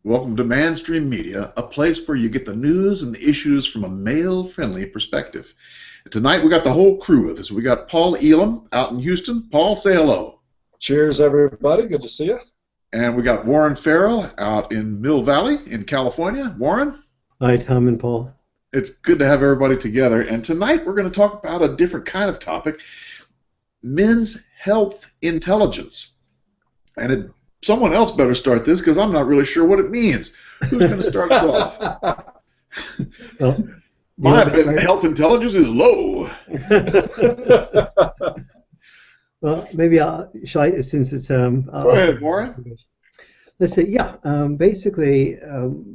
Welcome to MANstream Media, a place where you get the news and the issues from a male-friendly perspective. Tonight we got the whole crew with us. We got Paul Elam out in Houston. Paul, say hello. Cheers, everybody. Good to see you. And we got Warren Farrell out in Mill Valley in California. Warren? Hi, Tom and Paul. It's good to have everybody together. And tonight we're going to talk about a different kind of topic, men's health intelligence. And someone else better start this because I'm not really sure what it means. Who's going to start us off? Well, My health intelligence is low. Well, maybe shall I, since it's Go ahead, Warren. Let's see. Yeah, basically,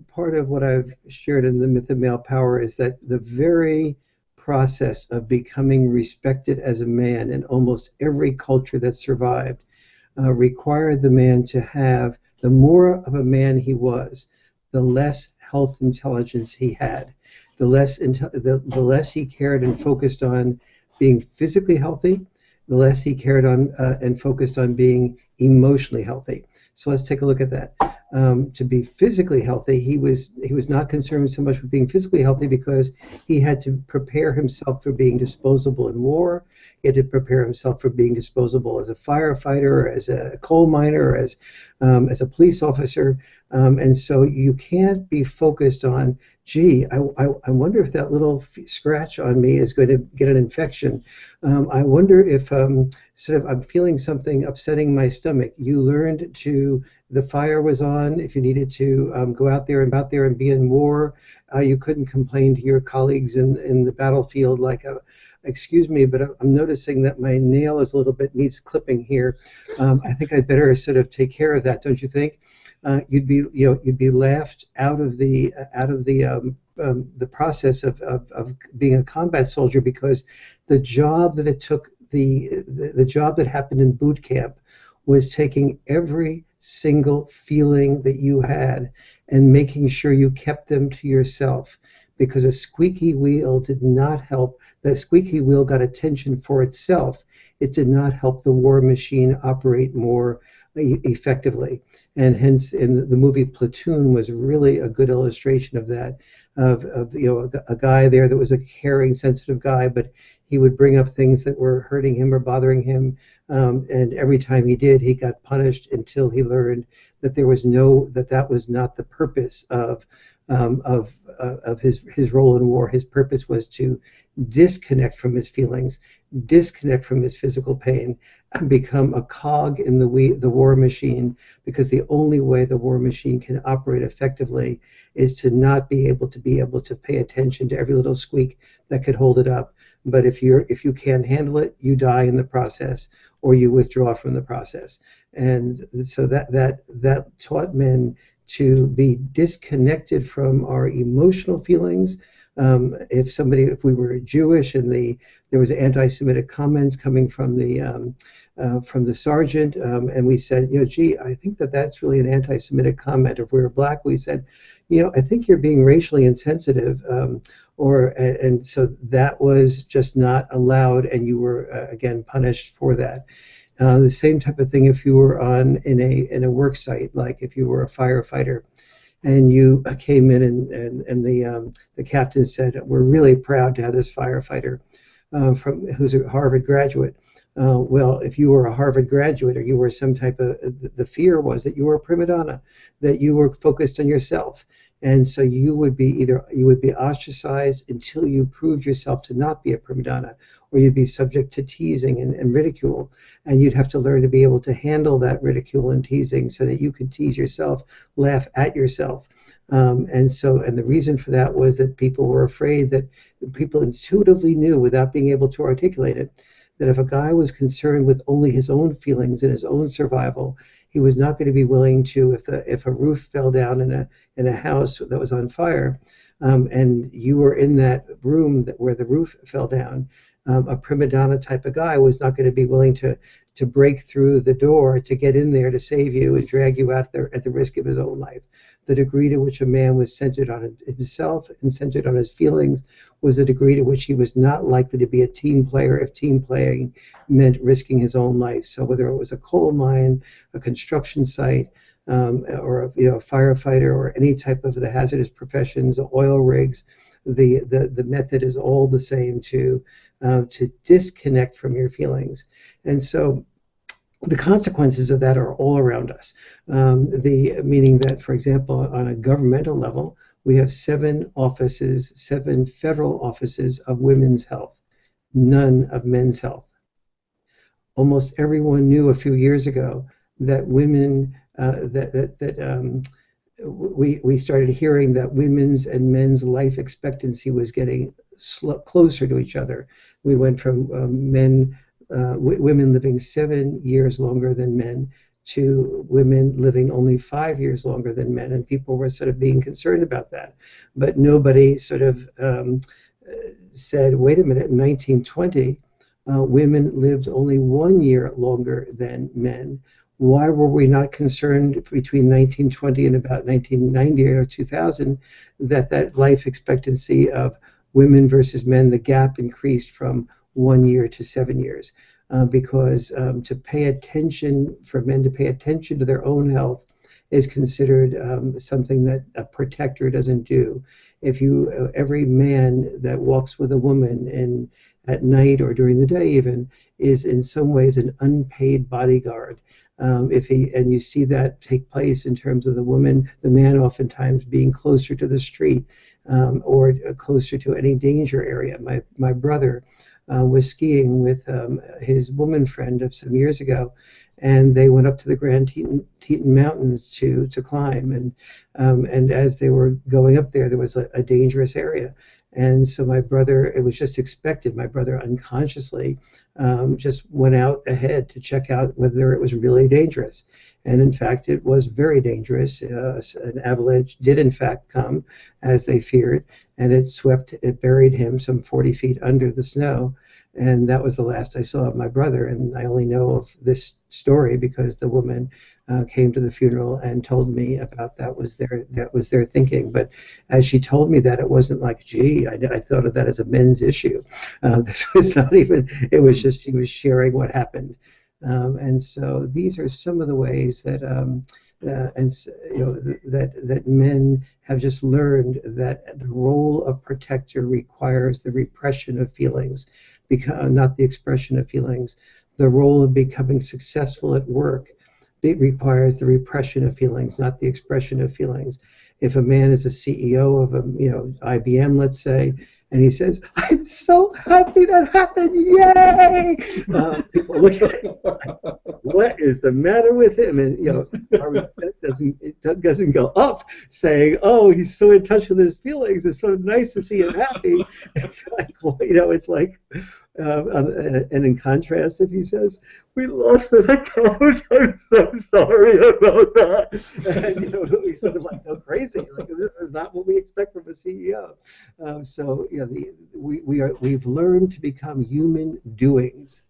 part of what I've shared in the Myth of Male Power is that the very process of becoming respected as a man in almost every culture that survived required the man to have, the more of a man he was, the less health intelligence he had, the less he cared and focused on being physically healthy, the less he cared on and focused on being emotionally healthy. So let's take a look at that. To be physically healthy, he was not concerned so much with being physically healthy because he had to prepare himself for being disposable in war. He had to prepare himself for being disposable as a firefighter, or as a coal miner, or as a police officer. And so you can't be focused on, gee, I wonder if that little scratch on me is going to get an infection. I wonder if sort of I'm feeling something upsetting my stomach. You learned to, the fire was on. If you needed to go out there and be in war, you couldn't complain to your colleagues in the battlefield like, excuse me, but I'm noticing that my nail is a little bit needs clipping here. I think I'd better sort of take care of that, don't you think? You'd be laughed out of the process of being a combat soldier because the job that it took, the job that happened in boot camp was taking every single feeling that you had and making sure you kept them to yourself, because a squeaky wheel did not help. The squeaky wheel got attention for itself. It did not help the war machine operate more effectively. And hence, in the movie Platoon was really a good illustration of that, of a guy there that was a caring, sensitive guy, but he would bring up things that were hurting him or bothering him, and every time he did, he got punished until he learned that that was not the purpose of his role in war. His purpose was to disconnect from his feelings, disconnect from his physical pain, and become a cog in the war machine, because the only way the war machine can operate effectively is to not be able to pay attention to every little squeak that could hold it up. But if you can't handle it, you die in the process, or you withdraw from the process. And so that taught men to be disconnected from our emotional feelings. If we were Jewish and there was anti-Semitic comments coming from the sergeant, and we said, gee, I think that's really an anti-Semitic comment. If we were black, we said, I think you're being racially insensitive, and so that was just not allowed, and you were again punished for that. The same type of thing if you were in a work site, like if you were a firefighter, and you came in and the captain said, we're really proud to have this firefighter who's a Harvard graduate. Well, if you were a Harvard graduate, or you were some type of, the fear was that you were a prima donna, that you were focused on yourself. And so you would be ostracized until you proved yourself to not be a prima donna, or you'd be subject to teasing and ridicule. And you'd have to learn to be able to handle that ridicule and teasing so that you could tease yourself, laugh at yourself. And the reason for that was that people were afraid, that people intuitively knew, without being able to articulate it, that if a guy was concerned with only his own feelings and his own survival, he was not going to be willing to, if a roof fell down in a house that was on fire, and you were in that room where the roof fell down, a prima donna type of guy was not going to be willing to break through the door to get in there to save you and drag you out there at the risk of his own life. The degree to which a man was centered on himself and centered on his feelings was the degree to which he was not likely to be a team player if team playing meant risking his own life. So whether it was a coal mine, a construction site, or a firefighter, or any type of the hazardous professions, oil rigs. The method is all the same, to disconnect from your feelings. And so the consequences of that are all around us. Meaning that, for example, on a governmental level, we have 7 federal offices of women's health, none of men's health. Almost everyone knew a few years ago that women, we started hearing that women's and men's life expectancy was getting closer to each other. We went from women living 7 years longer than men to women living only 5 years longer than men, and people were sort of being concerned about that. But nobody sort of said, wait a minute, in 1920, women lived only 1 year longer than men. Why were we not concerned between 1920 and about 1990 or 2000 that life expectancy of women versus men, the gap increased from 1 year to 7 years? Because to pay attention, for men to pay attention to their own health is considered something that a protector doesn't do. Every man that walks with a woman at night or during the day even is in some ways an unpaid bodyguard. And you see that take place in terms of the man oftentimes being closer to the street or closer to any danger area. My brother was skiing with his woman friend of some years ago, and they went up to the Grand Teton Mountains to climb, and as they were going up there was a dangerous area. And so my brother, it was just expected, my brother unconsciously just went out ahead to check out whether it was really dangerous. And in fact, it was very dangerous. An avalanche did in fact come, as they feared, and it buried him some 40 feet under the snow. And that was the last I saw of my brother. And I only know of this story because the woman came to the funeral and told me about that was their thinking. But as she told me that, it wasn't like, gee, I thought of that as a men's issue. This was not even, it was just she was sharing what happened. And so these are some of the ways that that men have just learned that the role of protector requires the repression of feelings, not the expression of feelings. The role of becoming successful at work, it requires the repression of feelings, not the expression of feelings. If a man is a CEO of IBM, let's say, and he says, "I'm so happy that happened! Yay!" People look at him, what is the matter with him? And it doesn't go up saying, "Oh, he's so in touch with his feelings. It's so nice to see him happy." It's like, it's like. And in contrast, if he says, "We lost an account, I'm so sorry about that," and we sort of like go crazy. Like, this is not what we expect from a CEO. We've learned to become human doings,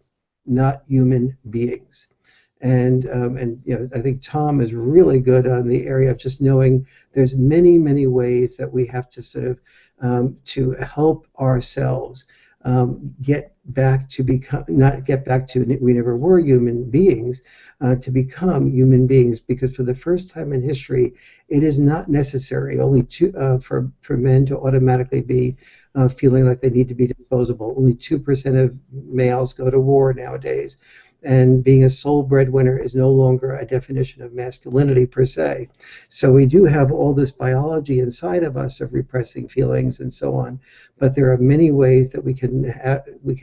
not human beings. And I think Tom is really good on the area of just knowing there's many ways that we have to sort of to help ourselves. Get back to we never were human beings, to become human beings, because for the first time in history, it is not necessary for men to automatically be feeling like they need to be disposable. Only 2% of males go to war nowadays. And being a sole breadwinner is no longer a definition of masculinity per se. So we do have all this biology inside of us of repressing feelings and so on. But there are many ways that we can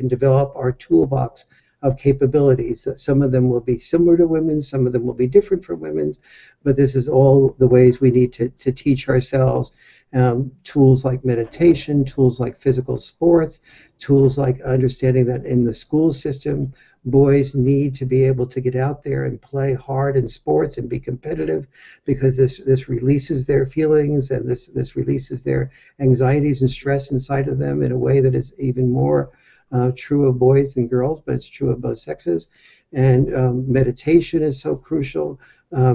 develop our toolbox of capabilities. That some of them will be similar to women's, some of them will be different from women's. But this is all the ways we need to teach ourselves. Tools like meditation, tools like physical sports, tools like understanding that in the school system, boys need to be able to get out there and play hard in sports and be competitive, because this releases their feelings, and this releases their anxieties and stress inside of them in a way that is even more true of boys than girls, but it's true of both sexes. And meditation is so crucial.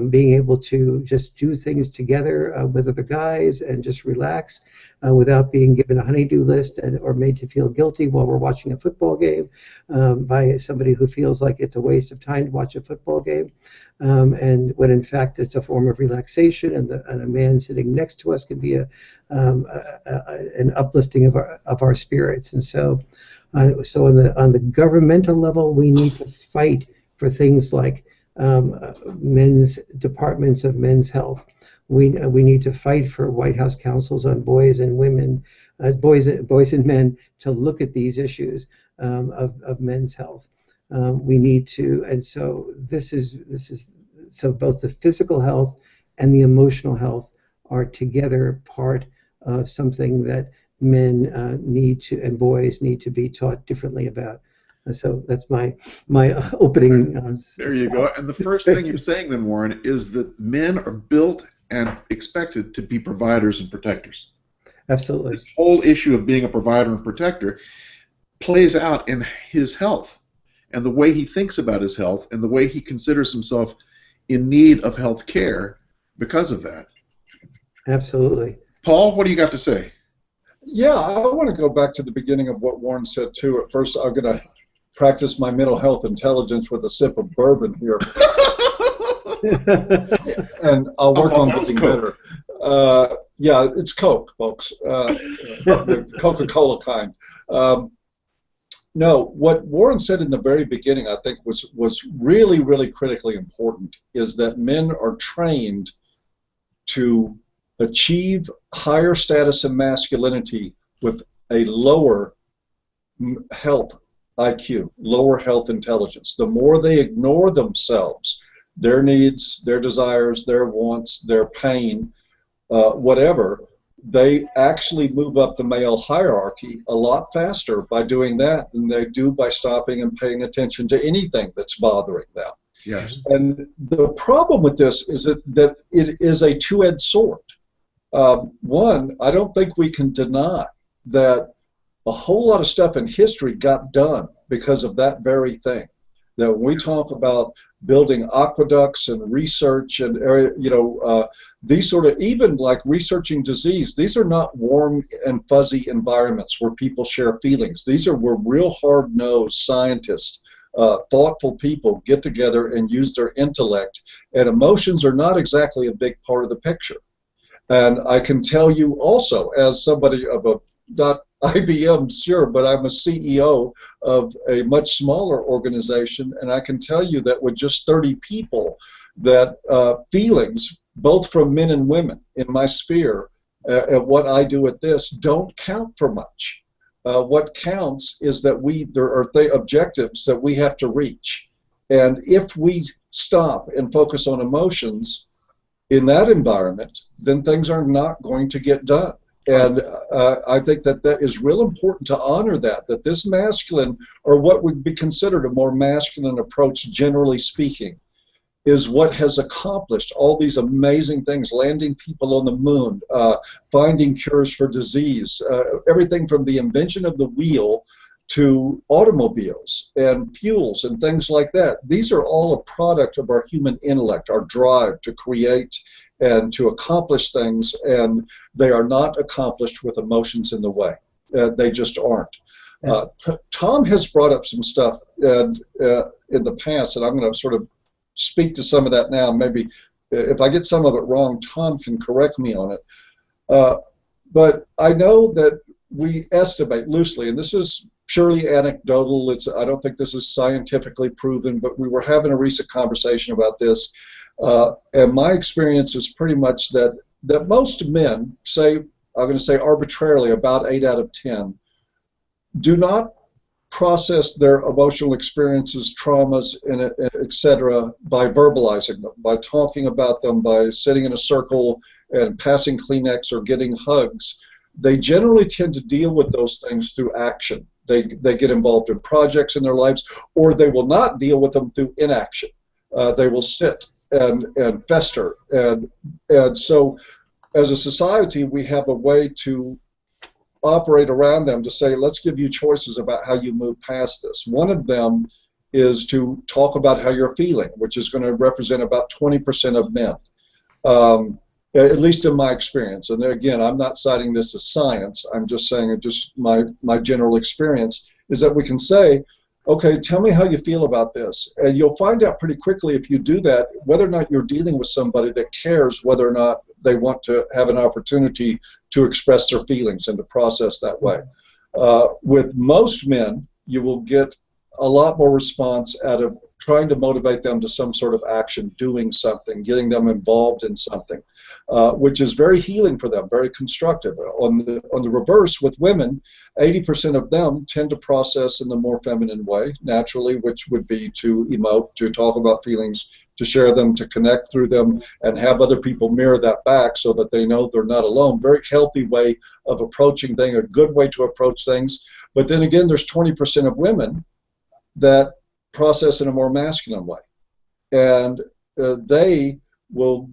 Being able to just do things together with other guys and just relax without being given a honey-do list or made to feel guilty while we're watching a football game by somebody who feels like it's a waste of time to watch a football game. And when in fact it's a form of relaxation, and a man sitting next to us can be an uplifting of our spirits. And so on the governmental level, we need to fight for things like men's departments of men's health. We need to fight for White House councils on boys and women, boys and men, to look at these issues of men's health. We need to, and so this is so both the physical health and the emotional health are together part of something that men need to, and boys need to be taught differently about. So that's my opening. There you go. And the first thing you're saying then, Warren, is that men are built and expected to be providers and protectors. Absolutely. This whole issue of being a provider and protector plays out in his health and the way he thinks about his health and the way he considers himself in need of health care because of that. Absolutely. Paul, what do you got to say? Yeah, I want to go back to the beginning of what Warren said, too. At first, I'm going to practice my mental health intelligence with a sip of bourbon here. And I'll work on getting better. Yeah, it's Coke, folks. The Coca-Cola kind. No, what Warren said in the very beginning, I think, was really, really critically important, is that men are trained to achieve higher status and masculinity with a lower health IQ, lower health intelligence. The more they ignore themselves, their needs, their desires, their wants, their pain, whatever, they actually move up the male hierarchy a lot faster by doing that than they do by stopping and paying attention to anything that's bothering them. Yes. And the problem with this is that it is a two-edged sword. One, I don't think we can deny that a whole lot of stuff in history got done because of that very thing. That when we talk about building aqueducts and research and these sort of, even like researching disease, these are not warm and fuzzy environments where people share feelings. These are where real hard-nosed scientists, thoughtful people get together and use their intellect, and emotions are not exactly a big part of the picture. And I can tell you also, as somebody of a, not IBM, sure, but I'm a CEO of a much smaller organization, and I can tell you that with just 30 people, that feelings, both from men and women in my sphere, and what I do at this, don't count for much. What counts is that there are objectives that we have to reach. And if we stop and focus on emotions in that environment, then things are not going to get done. And I think that is real important to honor that this masculine, or what would be considered a more masculine approach, generally speaking, is what has accomplished all these amazing things, landing people on the moon, finding cures for disease, everything from the invention of the wheel to automobiles and fuels and things like that. These are all a product of our human intellect, our drive to create and to accomplish things, and they are not accomplished with emotions in the way. They just aren't. Tom has brought up some stuff in the past, and I'm going to sort of speak to some of that now. Maybe if I get some of it wrong, Tom can correct me on it. But I know that we estimate loosely, and this is purely anecdotal. I don't think this is scientifically proven, but we were having a recent conversation about this. And my experience is pretty much that most men, I'm going to say arbitrarily, about 8 out of 10, do not process their emotional experiences, traumas, and etc. by verbalizing them, by talking about them, by sitting in a circle and passing Kleenex or getting hugs. They generally tend to deal with those things through action. They get involved in projects in their lives, or they will not deal with them through inaction. They will sit and fester. And so as a society, we have a way to operate around them to say, let's give you choices about how you move past this. One of them is to talk about how you're feeling, which is going to represent about 20% of men, at least in my experience. And again, I'm not citing this as science. I'm just saying it just my general experience is that we can say, okay, tell me how you feel about this. And you'll find out pretty quickly if you do that, whether or not you're dealing with somebody that cares whether or not they want to have an opportunity to express their feelings and to process that way. With most men, you will get a lot more response out of trying to motivate them to some sort of action, doing something, getting them involved in something, which is very healing for them, very constructive. On the reverse, with women, 80% of them tend to process in the more feminine way, naturally, which would be to emote, to talk about feelings, to share them, to connect through them, and have other people mirror that back so that they know they're not alone. Very healthy way of approaching things, a good way to approach things. But then again, there's 20% of women that process in a more masculine way, and they will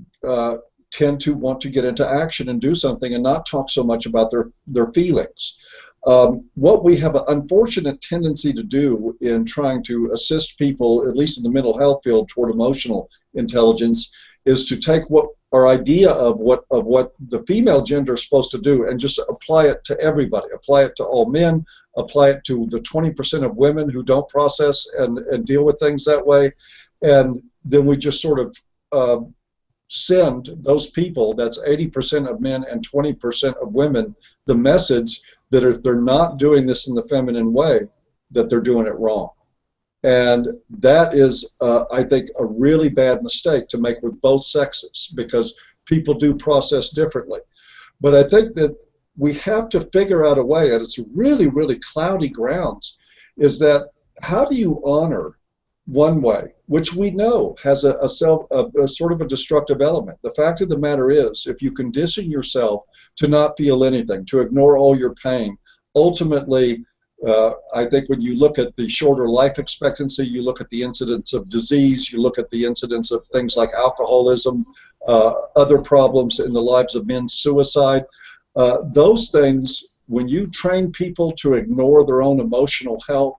tend to want to get into action and do something and not talk so much about their feelings. What we have an unfortunate tendency to do in trying to assist people, at least in the mental health field, toward emotional intelligence, is to take what our idea of what the female gender is supposed to do and just apply it to everybody, apply it to all men, apply it to the 20% of women who don't process and deal with things that way, and then we just sort of send those people, that's 80% of men and 20% of women, the message that if they're not doing this in the feminine way, that they're doing it wrong. And that is, I think, a really bad mistake to make with both sexes, because people do process differently. But I think that we have to figure out a way, and it's really, really cloudy grounds, is that how do you honor one way, which we know has a sort of a destructive element. The fact of the matter is, if you condition yourself to not feel anything, to ignore all your pain, ultimately, I think when you look at the shorter life expectancy, you look at the incidence of disease, you look at the incidence of things like alcoholism, other problems in the lives of men, suicide, those things, when you train people to ignore their own emotional health,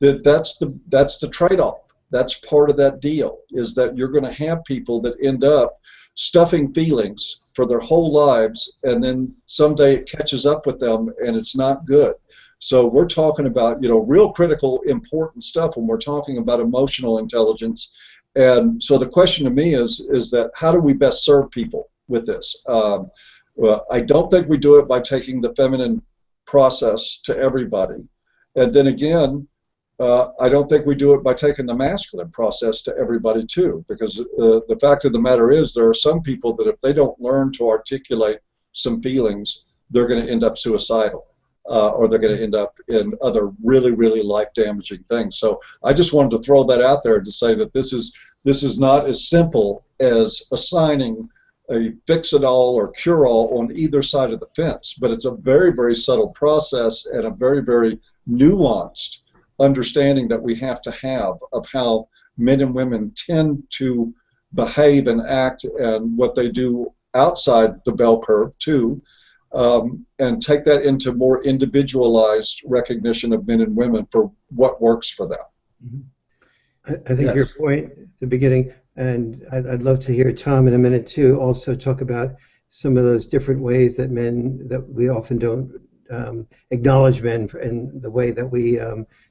that's the trade-off. That's part of that deal, is that you're going to have people that end up stuffing feelings for their whole lives, and then someday it catches up with them and it's not good. So we're talking about, real critical, important stuff when we're talking about emotional intelligence. And so the question to me is that how do we best serve people with this? Well, I don't think we do it by taking the feminine process to everybody. And then again, I don't think we do it by taking the masculine process to everybody too, because the fact of the matter is there are some people that if they don't learn to articulate some feelings, they're going to end up suicidal, or they're going to end up in other really, really life-damaging things. So I just wanted to throw that out there to say that this is not as simple as assigning a fix-it-all or cure-all on either side of the fence, but it's a very, very subtle process and a very, very nuanced understanding that we have to have of how men and women tend to behave and act and what they do outside the bell curve too, and take that into more individualized recognition of men and women for what works for them. Mm-hmm. I think your point at the beginning, and I'd love to hear Tom in a minute too, also talk about some of those different ways that we often don't acknowledge men in the way that we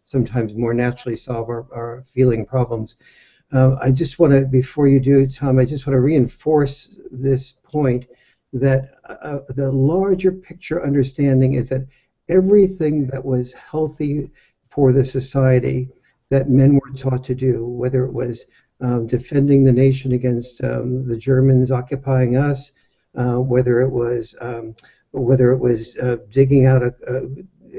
sometimes more naturally solve our feeling problems. I just want to, before you do, Tom, I just want to reinforce this point that the larger picture understanding is that everything that was healthy for the society that men were taught to do, whether it was defending the nation against the Germans occupying us, whether it was digging out,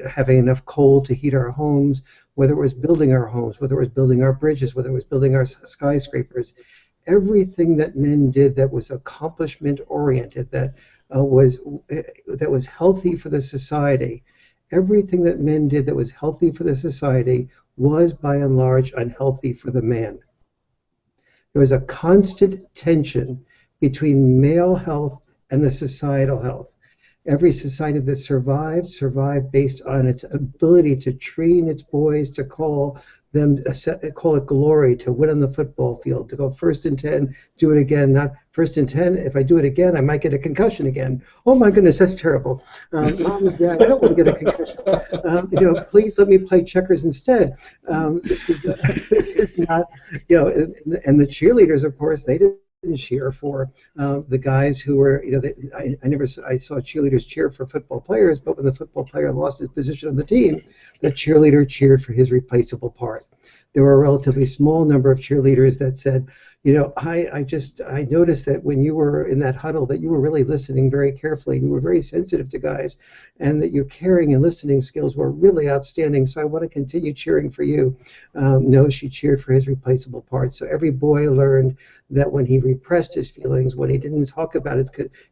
having enough coal to heat our homes, whether it was building our homes, whether it was building our bridges, whether it was building our skyscrapers, everything that men did that was accomplishment oriented, that was healthy for the society, everything that men did that was healthy for the society was by and large unhealthy for the man. There was a constant tension between male health and the societal health. Every society that survived based on its ability to train its boys to call them call it glory to win on the football field, to go 1st and 10, do it again, not 1st and 10. If I do it again, I might get a concussion again. Oh my goodness, that's terrible. Mom and Dad, I don't want to get a concussion. Please let me play checkers instead. This is not, and the cheerleaders, of course, they didn't cheer for the guys who were, I saw cheerleaders cheer for football players, but when the football player lost his position on the team, the cheerleader cheered for his replaceable part. There were a relatively small number of cheerleaders that said, I noticed that when you were in that huddle that you were really listening very carefully, and you were very sensitive to guys, and that your caring and listening skills were really outstanding, so I want to continue cheering for you. No, she cheered for his replaceable part. So every boy learned that when he repressed his feelings, when he didn't talk about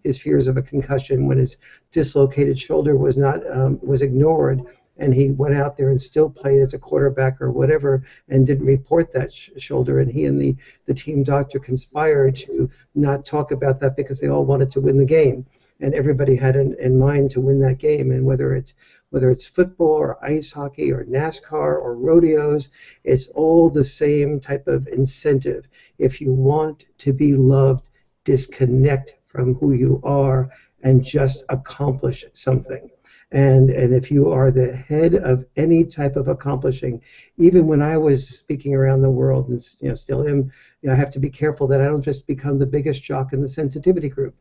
his fears of a concussion, when his dislocated shoulder was ignored, and he went out there and still played as a quarterback or whatever and didn't report that shoulder, and he and the team doctor conspired to not talk about that because they all wanted to win the game, and everybody had in mind to win that game. And whether it's football or ice hockey or NASCAR or rodeos, it's all the same type of incentive. If you want to be loved, disconnect from who you are and just accomplish something. And if you are the head of any type of accomplishing, even when I was speaking around the world and still am, I have to be careful that I don't just become the biggest jock in the sensitivity group.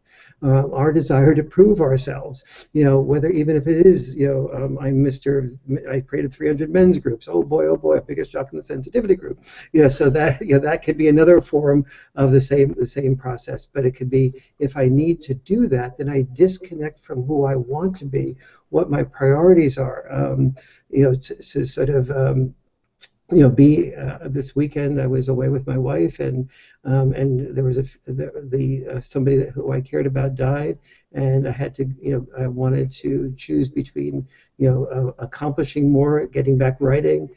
Our desire to prove ourselves, whether even if it is, I created 300 men's groups. Oh boy, biggest jock in the sensitivity group. So that could be another form of the same process. But it could be, if I need to do that, then I disconnect from who I want to be, what my priorities are. To sort of this weekend I was away with my wife, and there was somebody who I cared about died, and I had to, I wanted to choose between, accomplishing more, getting back writing,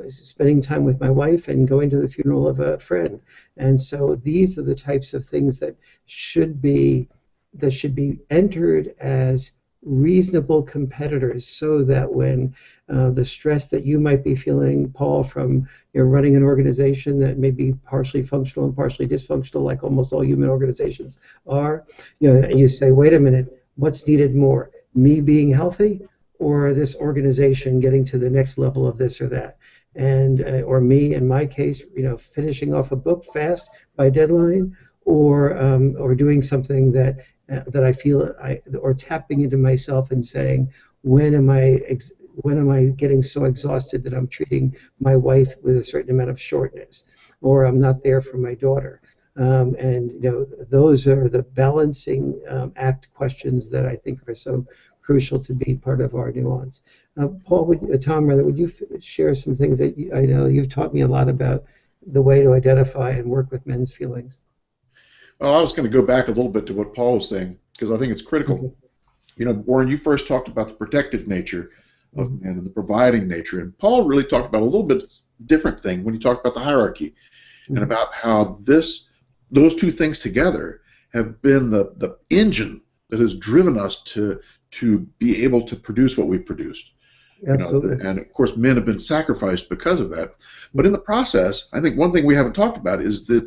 spending time with my wife, and going to the funeral of a friend. And so these are the types of things that should be entered as reasonable competitors, so that when the stress that you might be feeling, Paul, from running an organization that may be partially functional and partially dysfunctional, like almost all human organizations are, and you say, wait a minute, what's needed more, me being healthy, or this organization getting to the next level of this or that? And or me, in my case, finishing off a book fast by deadline, or doing something that I feel, or tapping into myself and saying, when am I getting so exhausted that I'm treating my wife with a certain amount of shortness, or I'm not there for my daughter? And those are the balancing act questions that I think are so crucial to be part of our nuance. Paul, Tom, would you share some things that I know you've taught me a lot about the way to identify and work with men's feelings? Well, I was going to go back a little bit to what Paul was saying, because I think it's critical. Warren, you first talked about the protective nature of men and the providing nature, and Paul really talked about a little bit different thing when he talked about the hierarchy, and about how those two things together have been the engine that has driven us to be able to produce what we've produced. Absolutely. And of course, men have been sacrificed because of that. But in the process, I think one thing we haven't talked about is that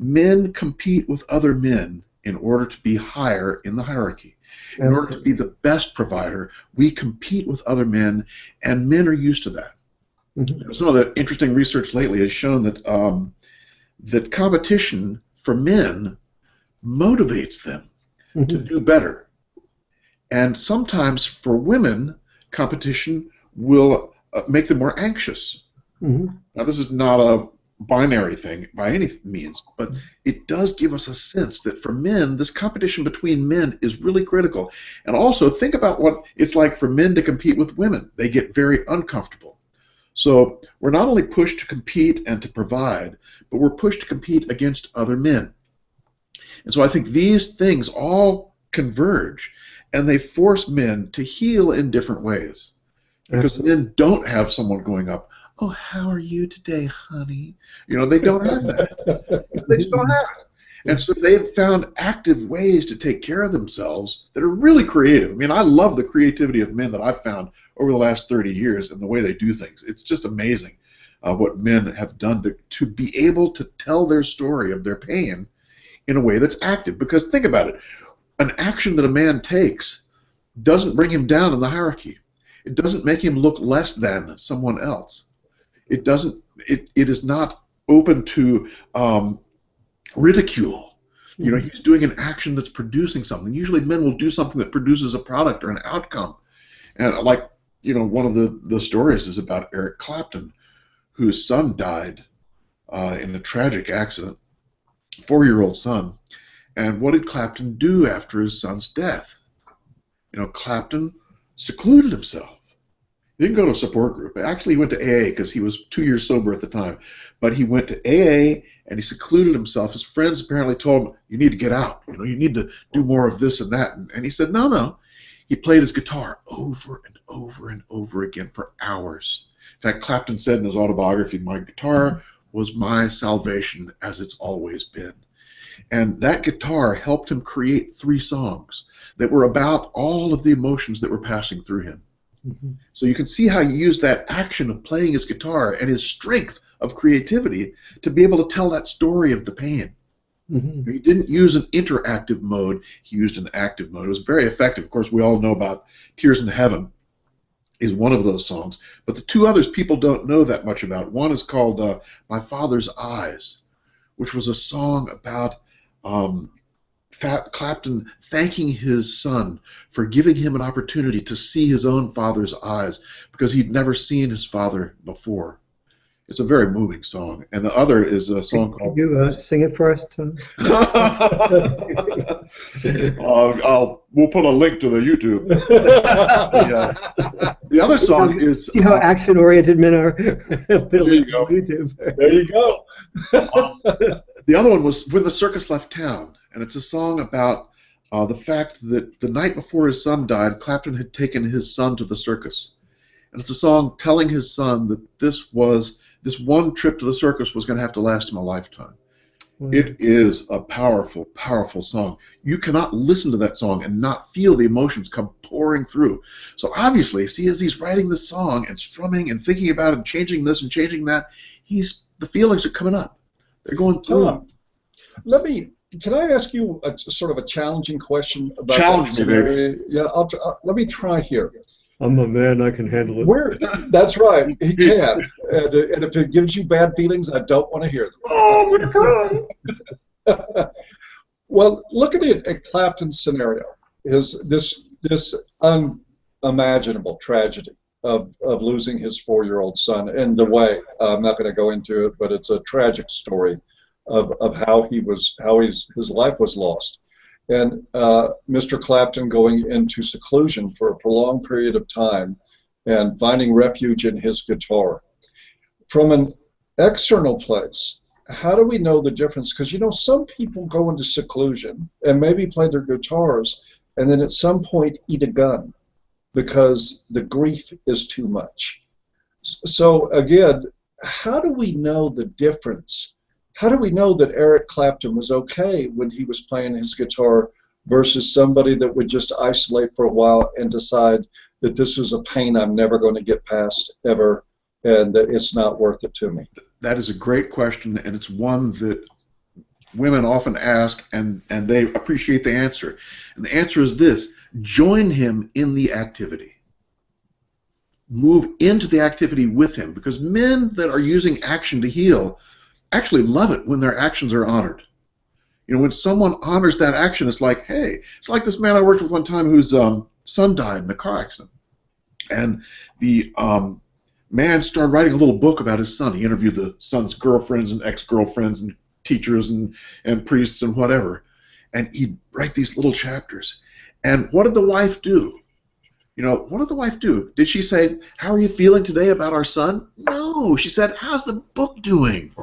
men compete with other men in order to be higher in the hierarchy. In order to be the best provider, we compete with other men, and men are used to that. Some of the interesting research lately has shown that that competition for men motivates them to do better. And sometimes for women, competition will make them more anxious. Now, this is not a binary thing by any means, but it does give us a sense that for men, this competition between men is really critical. And also, think about what it's like for men to compete with women. They get very uncomfortable. So we're not only pushed to compete and to provide, but we're pushed to compete against other men. And so I think these things all converge, and they force men to heal in different ways. Because men don't have someone going up, oh, how are you today, honey? They don't have that. They just don't have it. And so they've found active ways to take care of themselves that are really creative. I mean, I love the creativity of men that I've found over the last 30 years and the way they do things. It's just amazing. what men have done to be able to tell their story of their pain in a way that's active. Because think about it, an action that a man takes doesn't bring him down in the hierarchy. It doesn't make him look less than someone else. It doesn't. It is not open to ridicule. You know, he's doing an action that's producing something. Usually men will do something that produces a product or an outcome. And like, you know, one of the stories is about Eric Clapton, whose son died in a tragic accident, 4-year-old son. And what did Clapton do after his son's death? You know, Clapton secluded himself. He didn't go to a support group. Actually, he went to AA because he was 2 years sober at the time. But he went to AA and he secluded himself. His friends apparently told him, "You need to get out. You know, you need to do more of this and that." And he said, "No." He played his guitar over and over and over again for hours. In fact, Clapton said in his autobiography, "My guitar was my salvation, as it's always been." And that guitar helped him create 3 songs that were about all of the emotions that were passing through him. So you can see how he used that action of playing his guitar and his strength of creativity to be able to tell that story of the pain. He didn't use an interactive mode, he used an active mode. It was very effective. Of course, we all know about Tears in Heaven is one of those songs, but the 2 others people don't know that much about. One is called My Father's Eyes, which was a song about Clapton thanking his son for giving him an opportunity to see his own father's eyes because he'd never seen his father before. It's a very moving song. And the other is a song called... Can you sing it for us, Tom? We'll put a link to the YouTube. The other song is... See how action-oriented men are? There you go. YouTube. There you go. The other one was When the Circus Left Town, and it's a song about the fact that the night before his son died, Clapton had taken his son to the circus. And it's a song telling his son that this one trip to the circus was going to have to last him a lifetime. It is a powerful, powerful song. You cannot listen to that song and not feel the emotions come pouring through. So obviously, see, as he's writing this song and strumming and thinking about it and changing this and changing that, the feelings are coming up. They're going through. Can I ask you sort of a challenging question about Challenge me, baby. Yeah, let me try here. I'm a man, I can handle it. That's right, he can. And if it gives you bad feelings, I don't want to hear them. Oh, I'm going to cry. Well, look at Clapton's scenario. This unimaginable tragedy of losing his 4-year-old son in the way. I'm not going to go into it, but it's a tragic story of how his life was lost. And Mr. Clapton going into seclusion for a prolonged period of time and finding refuge in his guitar. From an external place, how do we know the difference? Because, you know, some people go into seclusion and maybe play their guitars and then at some point eat a gun because the grief is too much. So, again, how do we know the difference? How do we know that Eric Clapton was okay when he was playing his guitar versus somebody that would just isolate for a while and decide that this is a pain I'm never going to get past ever and that it's not worth it to me? That is a great question, and it's one that women often ask, and they appreciate the answer. And the answer is this: join him in the activity. Move into the activity with him, because men that are using action to heal actually love it when their actions are honored. You know, when someone honors that action, it's like, hey, it's like this man I worked with one time whose son died in a car accident. And the man started writing a little book about his son. He interviewed the son's girlfriends and ex-girlfriends and teachers and priests and whatever. And he'd write these little chapters. And what did the wife do? You know, what did the wife do? Did she say, "How are you feeling today about our son?" No, she said, "How's the book doing?"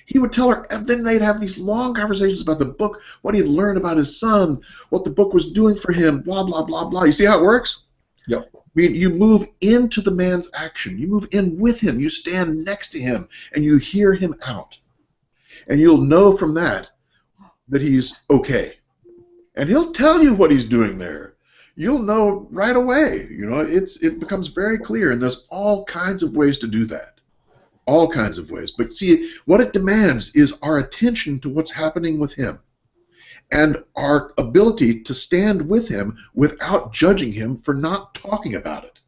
He would tell her, and then they'd have these long conversations about the book, what he'd learned about his son, what the book was doing for him, blah, blah, blah, blah. You see how it works? Yep. I mean, you move into the man's action. You move in with him. You stand next to him, and you hear him out. And you'll know from that he's okay. And he'll tell you what he's doing there. You'll know right away. You know, it becomes very clear, and there's all kinds of ways to do that. all kinds of ways. But see, what it demands is our attention to what's happening with him and our ability to stand with him without judging him for not talking about it.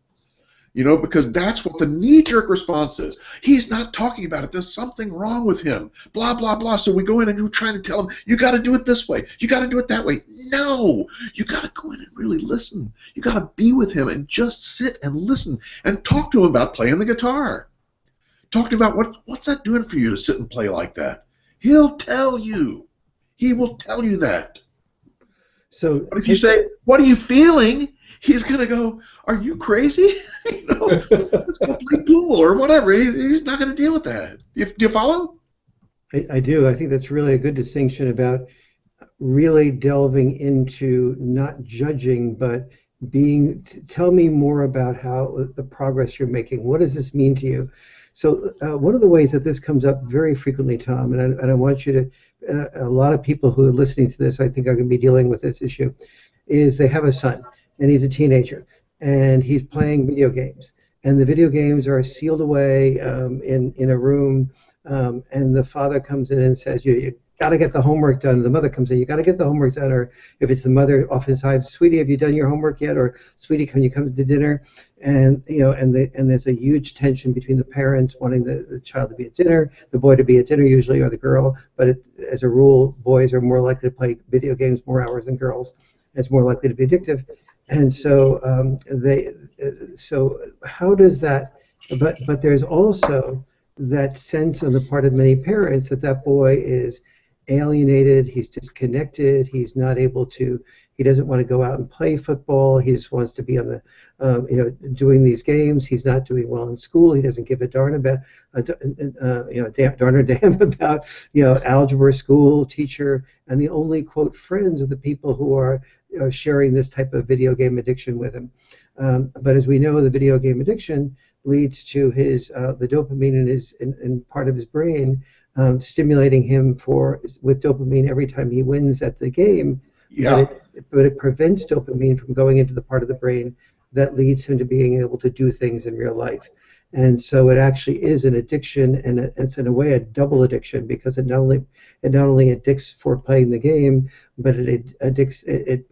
You know, because that's what the knee-jerk response is. He's not talking about it. There's something wrong with him. Blah, blah, blah. So we go in and we're trying to tell him, you got to do it this way. You got to do it that way. No. You got to go in and really listen. You got to be with him and just sit and listen and talk to him about playing the guitar. Talk to him about what's that doing for you to sit and play like that. He'll tell you. He will tell you that. So but if you say, what are you feeling? He's going to go, are you crazy? You know, let's go play pool or whatever. He's not going to deal with that. Do you follow? I do. I think that's really a good distinction about really delving into not judging, but tell me more about how the progress you're making. What does this mean to you? So one of the ways that this comes up very frequently, Tom, and I want you to, a lot of people who are listening to this, I think are going to be dealing with this issue, is they have a son. And he's a teenager, and he's playing video games. And the video games are sealed away in a room, and the father comes in and says, you got to get the homework done. The mother comes in, you got to get the homework done. Or if it's the mother, oftentimes, sweetie, have you done your homework yet? Or sweetie, can you come to dinner? And and there's a huge tension between the parents wanting the child to be at dinner, the boy to be at dinner usually, or the girl. But as a rule, boys are more likely to play video games more hours than girls. It's more likely to be addictive. And so so how does that? But there's also that sense on the part of many parents that boy is alienated. He's disconnected. He's not able to. He doesn't want to go out and play football. He just wants to be on the, doing these games. He's not doing well in school. He doesn't give a darn about, darn or damn about, algebra, school, teacher, and the only quote friends are the people who are sharing this type of video game addiction with him. But as we know, the video game addiction leads to his the dopamine in part of his brain stimulating him with dopamine every time he wins at the game. Yeah. But it prevents dopamine from going into the part of the brain that leads him to being able to do things in real life. And so it actually is an addiction, and it's in a way a double addiction, because it not only addicts for playing the game, but it addicts it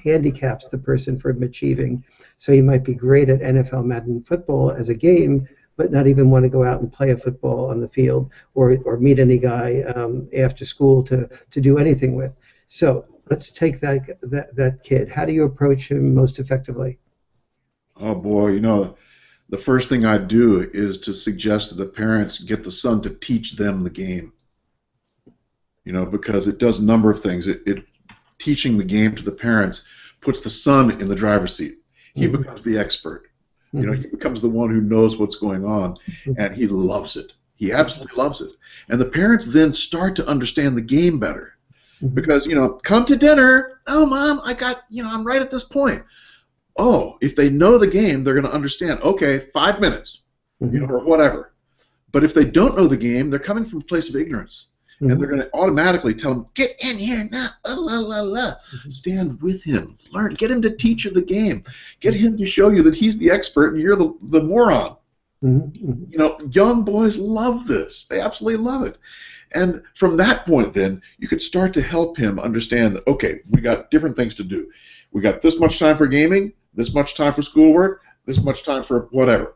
handicaps the person from achieving. So you might be great at NFL Madden football as a game, but not even want to go out and play a football on the field or meet any guy after school to do anything with. So let's take that kid. How do you approach him most effectively? Oh boy, the first thing I do is to suggest that the parents get the son to teach them the game. Because it does a number of things. It teaching the game to the parents puts the son in the driver's seat. He becomes the expert. He becomes the one who knows what's going on, and he loves it. He absolutely loves it. And the parents then start to understand the game better. Because, come to dinner. Oh, Mom, I'm right at this point. Oh, if they know the game, they're going to understand, okay, 5 minutes, or whatever. But if they don't know the game, they're coming from a place of ignorance. And they're going to automatically tell him, get in here now, stand with him, learn, get him to teach you the game, get him to show you that he's the expert and you're the moron. Young boys love this. They absolutely love it. And from that point then, you can start to help him understand that, okay, we got different things to do. We got this much time for gaming, this much time for schoolwork, this much time for whatever.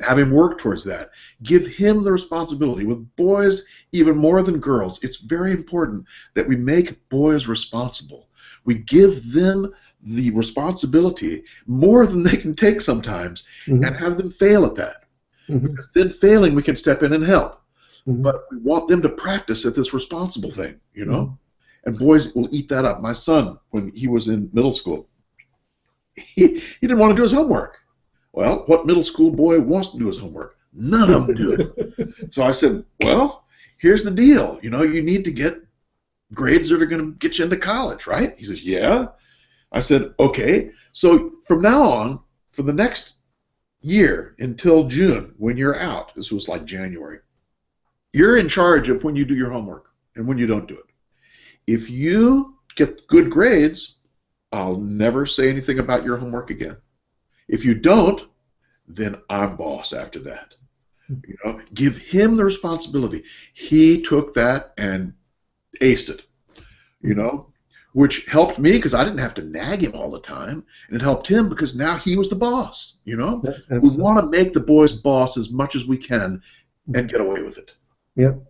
Have him work towards that. Give him the responsibility. With boys, even more than girls, it's very important that we make boys responsible. We give them the responsibility more than they can take sometimes, and have them fail at that. Because then failing, we can step in and help. But we want them to practice at this responsible thing, And boys will eat that up. My son, when he was in middle school, he didn't want to do his homework. Well, what middle school boy wants to do his homework? None of them do. So I said, well, here's the deal. You need to get grades that are going to get you into college, right? He says, yeah. I said, okay. So from now on, for the next year until June, when you're out, this was like January, you're in charge of when you do your homework and when you don't do it. If you get good grades, I'll never say anything about your homework again. If you don't, then I'm boss after that. You know, give him the responsibility. He took that and aced it. You know, which helped me because I didn't have to nag him all the time, and it helped him because now he was the boss. You know, we want to make the boys boss as much as we can and get away with it. Yep.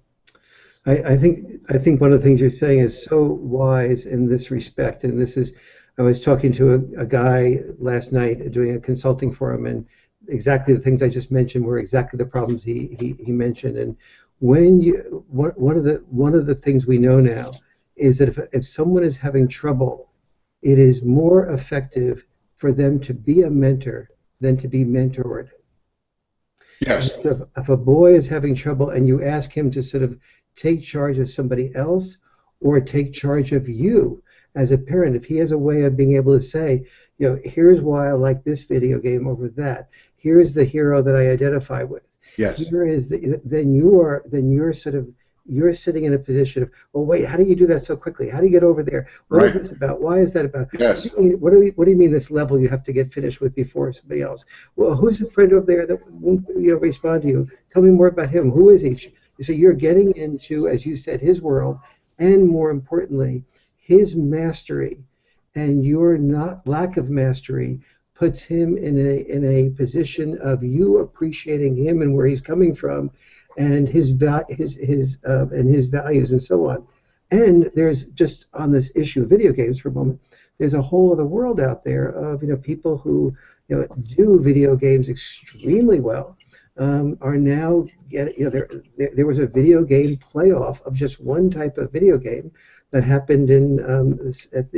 I think one of the things you're saying is so wise in this respect, and this is, I was talking to a guy last night doing a consulting for him, and exactly the things I just mentioned were exactly the problems he mentioned. And when you one of the things we know now is that if someone is having trouble, it is more effective for them to be a mentor than to be mentored. Yes. So if a boy is having trouble and you ask him to sort of take charge of somebody else or take charge of you as a parent, if he has a way of being able to say, you know, here's why I like this video game over that. Here's the hero that I identify with. Yes. Here is then you're sitting in a position of, well, wait, how do you do that so quickly? How do you get over there? What is this about? Why is that about? Yes. What do you mean this level you have to get finished with before somebody else? Well, who's the friend over there that won't respond to you? Tell me more about him. Who is he? So you're getting into, as you said, his world, and more importantly, his mastery, and your lack of mastery puts him in a position of you appreciating him and where he's coming from, and his values and so on. And there's just on this issue of video games for a moment, there's a whole other world out there of people who do video games extremely well. Are now there was a video game playoff of just one type of video game that happened at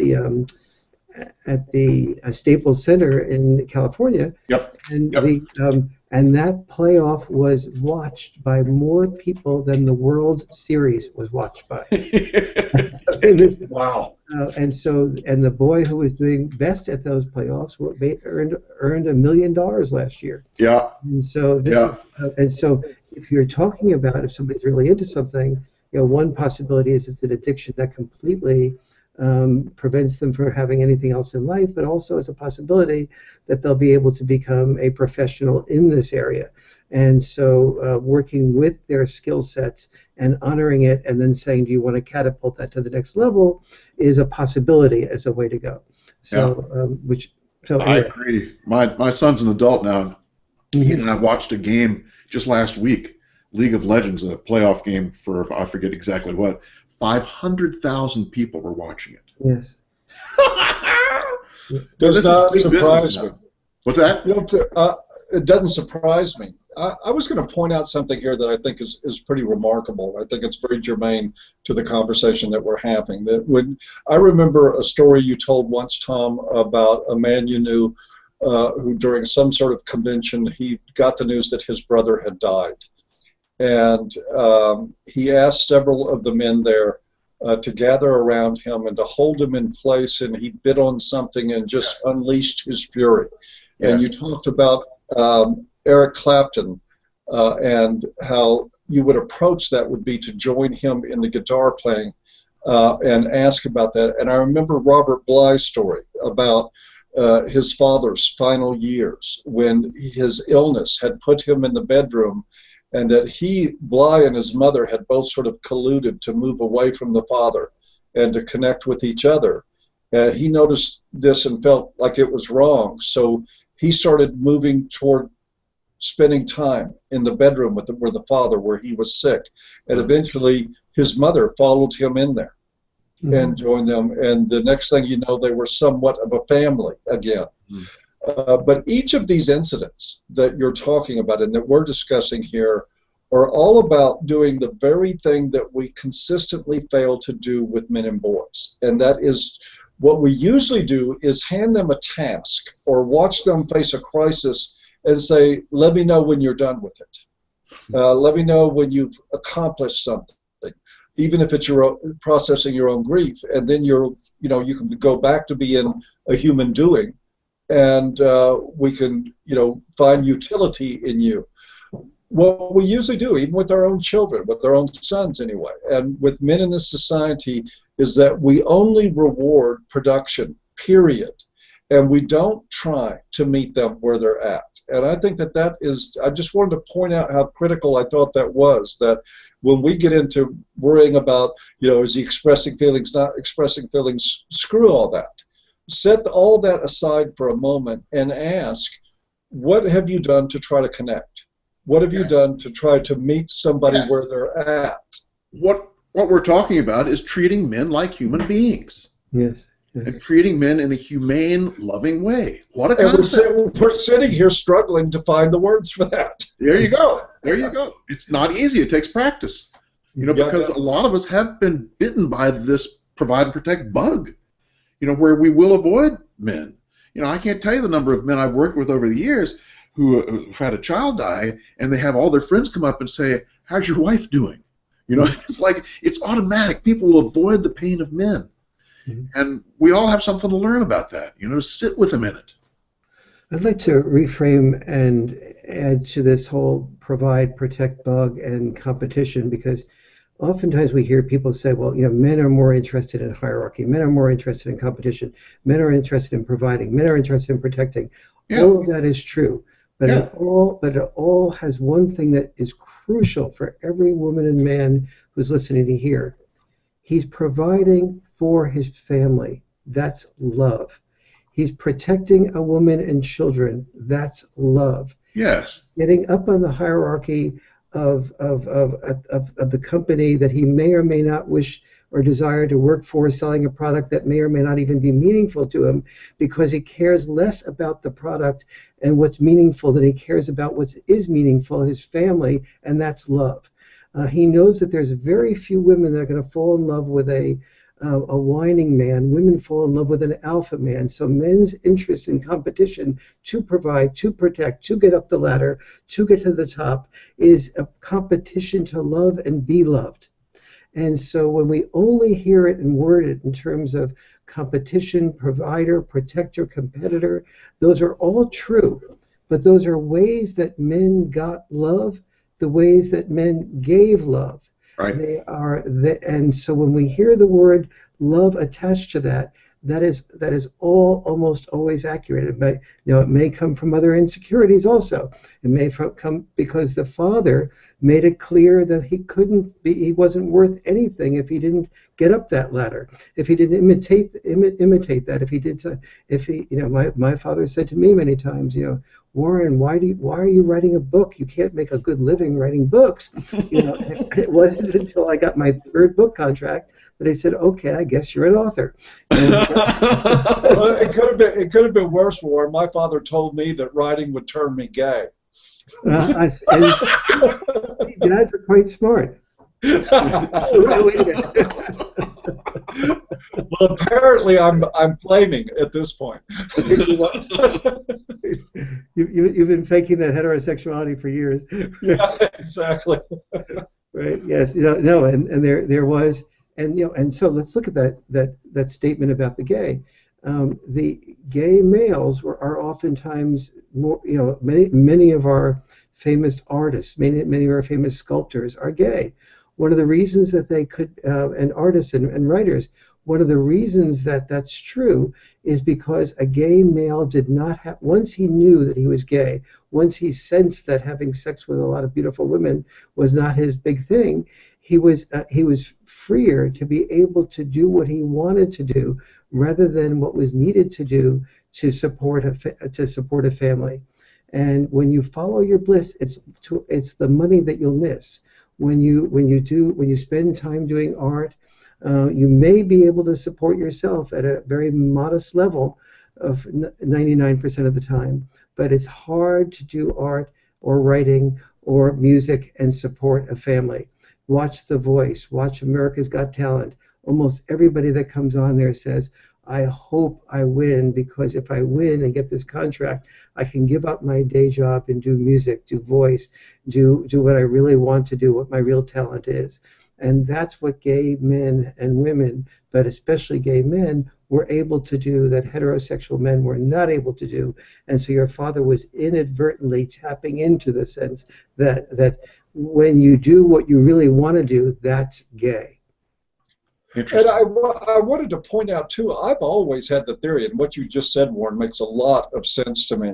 the Staples Center in California. Yep. And and that playoff was watched by more people than the World Series was watched by. Wow. And the boy who was doing best at those playoffs earned $1 million last year. Yeah. And so if you're talking about if somebody's really into something, one possibility is it's an addiction that completely prevents them from having anything else in life, but also it's a possibility that they'll be able to become a professional in this area. And so working with their skill sets and honoring it and then saying, do you want to catapult that to the next level, is a possibility as a way to go. So, anyway. I agree. My son's an adult now. He and I watched a game just last week, League of Legends, a playoff game for, I forget exactly what, 500,000 people were watching it. Yes. Does not surprise me. What's that? It doesn't surprise me. I was going to point out something here that I think is pretty remarkable. I think it's very germane to the conversation that we're having. I remember a story you told once, Tom, about a man you knew who during some sort of convention, he got the news that his brother had died. And he asked several of the men there to gather around him and to hold him in place, and he bit on something and just unleashed his fury. Yeah. And you talked about Eric Clapton and how you would approach that would be to join him in the guitar playing and ask about that. And I remember Robert Bly's story about his father's final years when his illness had put him in the bedroom, and that Bly and his mother had both sort of colluded to move away from the father and to connect with each other. And he noticed this and felt like it was wrong, so he started moving toward spending time in the bedroom with the father where he was sick. And eventually his mother followed him in there and joined them, and the next thing you know, they were somewhat of a family again. But each of these incidents that you're talking about and that we're discussing here are all about doing the very thing that we consistently fail to do with men and boys. And that is, what we usually do is hand them a task or watch them face a crisis and say, let me know when you're done with it. Let me know when you've accomplished something, even if it's processing your own grief. And then you can go back to being a human doing. And we can, find utility in you. What we usually do, even with our own children, with our own sons anyway, and with men in this society, is that we only reward production, period. and we don't try to meet them where they're at. And I think that is, I just wanted to point out how critical I thought that was, that when we get into worrying about, is he expressing feelings, not expressing feelings, screw all that. Set all that aside for a moment and ask, what have you done to try to connect? What have you done to try to meet somebody where they're at? What we're talking about is treating men like human beings. Yes. And treating men in a humane, loving way. What a concept. We're sitting here struggling to find the words for that. There you go. There you go. It's not easy. It takes practice. Because a lot of us have been bitten by this provide and protect bug, where we will avoid men. I can't tell you the number of men I've worked with over the years who've had a child die, and they have all their friends come up and say, "How's your wife doing?" It's like, it's automatic. People will avoid the pain of men. And we all have something to learn about that, sit with them in it. I'd like to reframe and add to this whole provide, protect bug and competition, because oftentimes we hear people say, well, men are more interested in hierarchy, men are more interested in competition, men are interested in providing, men are interested in protecting. Yeah. All of that is true, but it all has one thing that is crucial for every woman and man who's listening to hear. He's providing for his family. That's love. He's protecting a woman and children. That's love. Yes. Getting up on the hierarchy of the company that he may or may not wish or desire to work for, selling a product that may or may not even be meaningful to him, because he cares less about the product and what's meaningful than he cares about what is meaningful, his family, and that's love. He knows that there's very few women that are going to fall in love with a whining man. Women fall in love with an alpha man. So men's interest in competition to provide, to protect, to get up the ladder, to get to the top is a competition to love and be loved. And so when we only hear it and word it in terms of competition, provider, protector, competitor, those are all true. But those are ways that men got love, the ways that men gave love. Right. And so when we hear the word love attached to that, that is all almost always accurate. It may come from other insecurities also. It may come because the father made it clear that he wasn't worth anything if he didn't get up that ladder, if he didn't imitate that, my father said to me many times, Warren, why are you writing a book? You can't make a good living writing books. It wasn't until I got my third book contract that I said, okay, I guess you're an author. Well, it could have been worse, Warren. My father told me that writing would turn me gay. Dads are quite smart. Well, apparently I'm flaming at this point. You've been faking that heterosexuality for years. Yeah, exactly. Right. Yes. No. And there was. And so let's look at that statement about the gay. The gay males are oftentimes more. Many of our famous artists, many of our famous sculptors are gay. One of the reasons that they could, and artists and writers, one of the reasons that that's true is because a gay male did not have. Once he knew that he was gay, once he sensed that having sex with a lot of beautiful women was not his big thing, he was freer to be able to do what he wanted to do rather than what was needed to do to support a family. And when you follow your bliss, it's the money that you'll miss. When you spend time doing art, you may be able to support yourself at a very modest level of 99% of the time, but it's hard to do art or writing or music and support a family. Watch The Voice, watch America's Got Talent. Almost everybody that comes on there says, I hope I win, because if I win and get this contract, I can give up my day job and do music, do voice, do what I really want to do, what my real talent is. And that's what gay men and women, but especially gay men, were able to do that heterosexual men were not able to do. And so your father was inadvertently tapping into the sense that when you do what you really want to do, that's gay. And I wanted to point out, too, I've always had the theory, and what you just said, Warren, makes a lot of sense to me,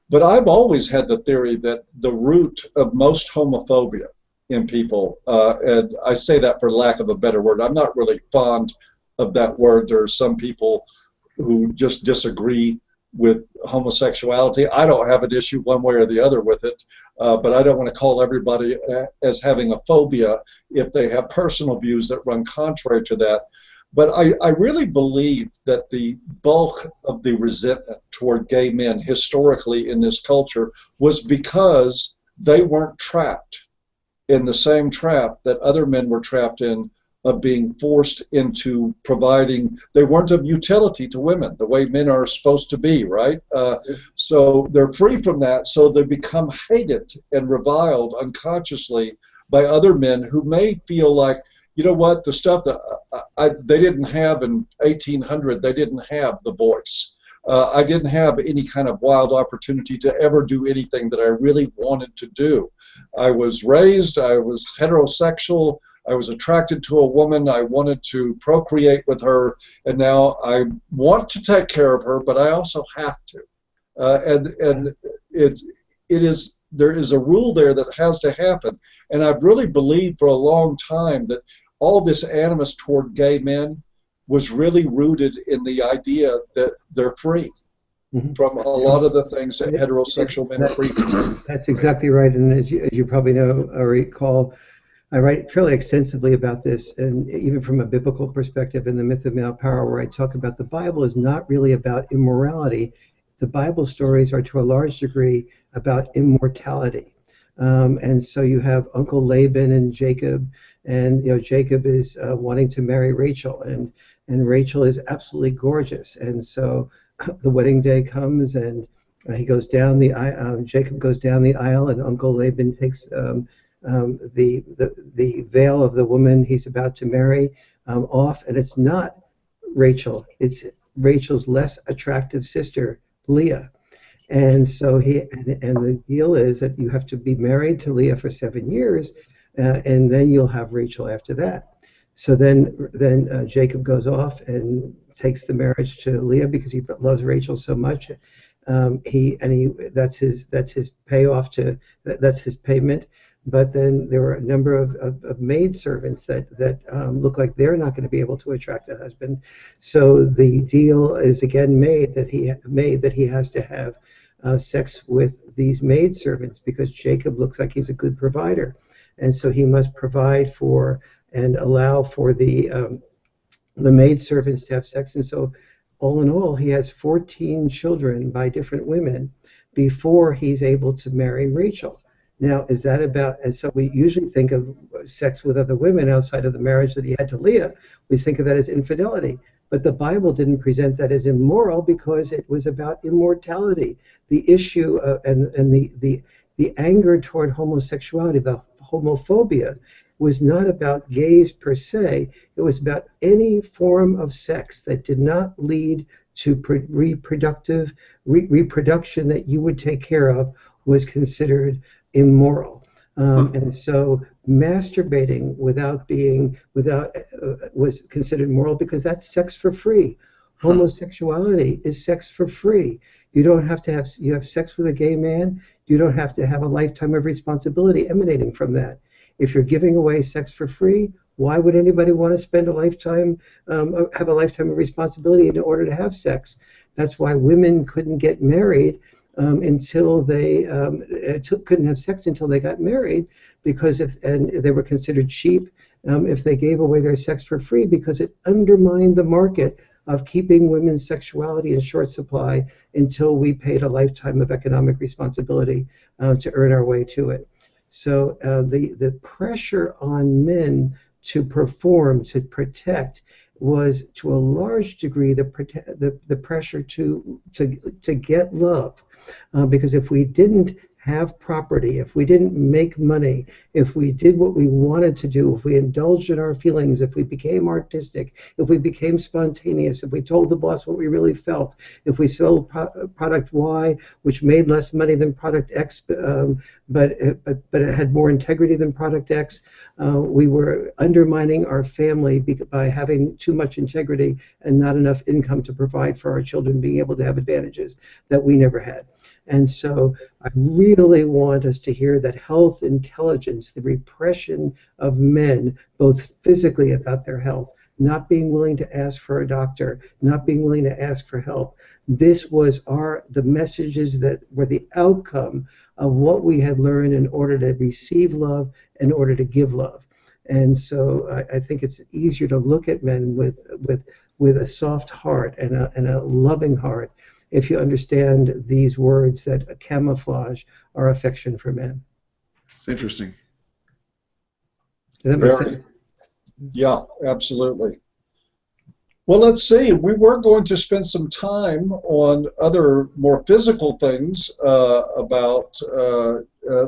but I've always had the theory that the root of most homophobia in people, and I say that for lack of a better word, I'm not really fond of that word. There are some people who just disagree with homosexuality. I don't have an issue one way or the other with it, but I don't want to call everybody as having a phobia if they have personal views that run contrary to that. But I really believe that the bulk of the resentment toward gay men historically in this culture was because they weren't trapped in the same trap that other men were trapped in, of being forced into providing. They weren't of utility to women the way men are supposed to be, right? So they're free from that, so they become hated and reviled unconsciously by other men who may feel like, you know what, the stuff that they didn't have in 1800, they didn't have the voice. I didn't have any kind of wild opportunity to ever do anything that I really wanted to do. I was raised, I was heterosexual, I was attracted to a woman, I wanted to procreate with her, and now I want to take care of her, but I also have to. And there is a rule there that has to happen. And I've really believed for a long time that all this animus toward gay men was really rooted in the idea that they're free from a lot of the things that heterosexual men are free from. That's exactly right. And as you probably know or recall, I write fairly extensively about this, and even from a biblical perspective in the Myth of Male Power, where I talk about the Bible is not really about immorality. The Bible stories are to a large degree about immortality. And so you have Uncle Laban and Jacob, and Jacob is wanting to marry Rachel, and Rachel is absolutely gorgeous. And so the wedding day comes, and he goes down the aisle. Jacob goes down the aisle, and Uncle Laban takes the veil of the woman he's about to marry off, and it's not Rachel. It's Rachel's less attractive sister, Leah. And so the deal is that you have to be married to Leah for 7 years, and then you'll have Rachel after that. So then Jacob goes off and takes the marriage to Leah because he loves Rachel so much. That's his payoff that's his payment. But then there were a number of maid servants that look like they're not going to be able to attract a husband. So the deal is again made that he has to have sex with these maid servants because Jacob looks like he's a good provider, and so he must provide for and allow for the maid servants to have sex. And so all in all, he has 14 children by different women before he's able to marry Rachel. Now, is that about, and so we usually think of sex with other women outside of the marriage that he had to Leah, we think of that as infidelity. But the Bible didn't present that as immoral because it was about immortality. The issue and the anger toward homosexuality, the homophobia, was not about gays per se. It was about any form of sex that did not lead to reproduction that you would take care of was considered immoral. And so masturbating was considered moral because that's sex for free. Homosexuality is sex for free. You don't have to you have sex with a gay man, you don't have to have a lifetime of responsibility emanating from that. If you're giving away sex for free, why would anybody want to spend have a lifetime of responsibility in order to have sex? That's why women couldn't get married until they couldn't have sex until they got married, because they were considered cheap if they gave away their sex for free, because it undermined the market of keeping women's sexuality in short supply until we paid a lifetime of economic responsibility to earn our way to it. So the pressure on men to perform, to protect, was to a large degree the pressure to get love, because if we didn't have property, if we didn't make money, if we did what we wanted to do, if we indulged in our feelings, if we became artistic, if we became spontaneous, if we told the boss what we really felt, if we sold product Y, which made less money than product X, but it had more integrity than product X, we were undermining our family by having too much integrity and not enough income to provide for our children being able to have advantages that we never had. And so I really want us to hear that health intelligence, the repression of men, both physically about their health, not being willing to ask for a doctor, not being willing to ask for help. This was the messages that were the outcome of what we had learned in order to receive love, in order to give love. And so I think it's easier to look at men with a soft heart and a loving heart if you understand these words that camouflage our affection for men. It's interesting. Does that make sense? Yeah, absolutely. Well, let's see. We were going to spend some time on other more physical things about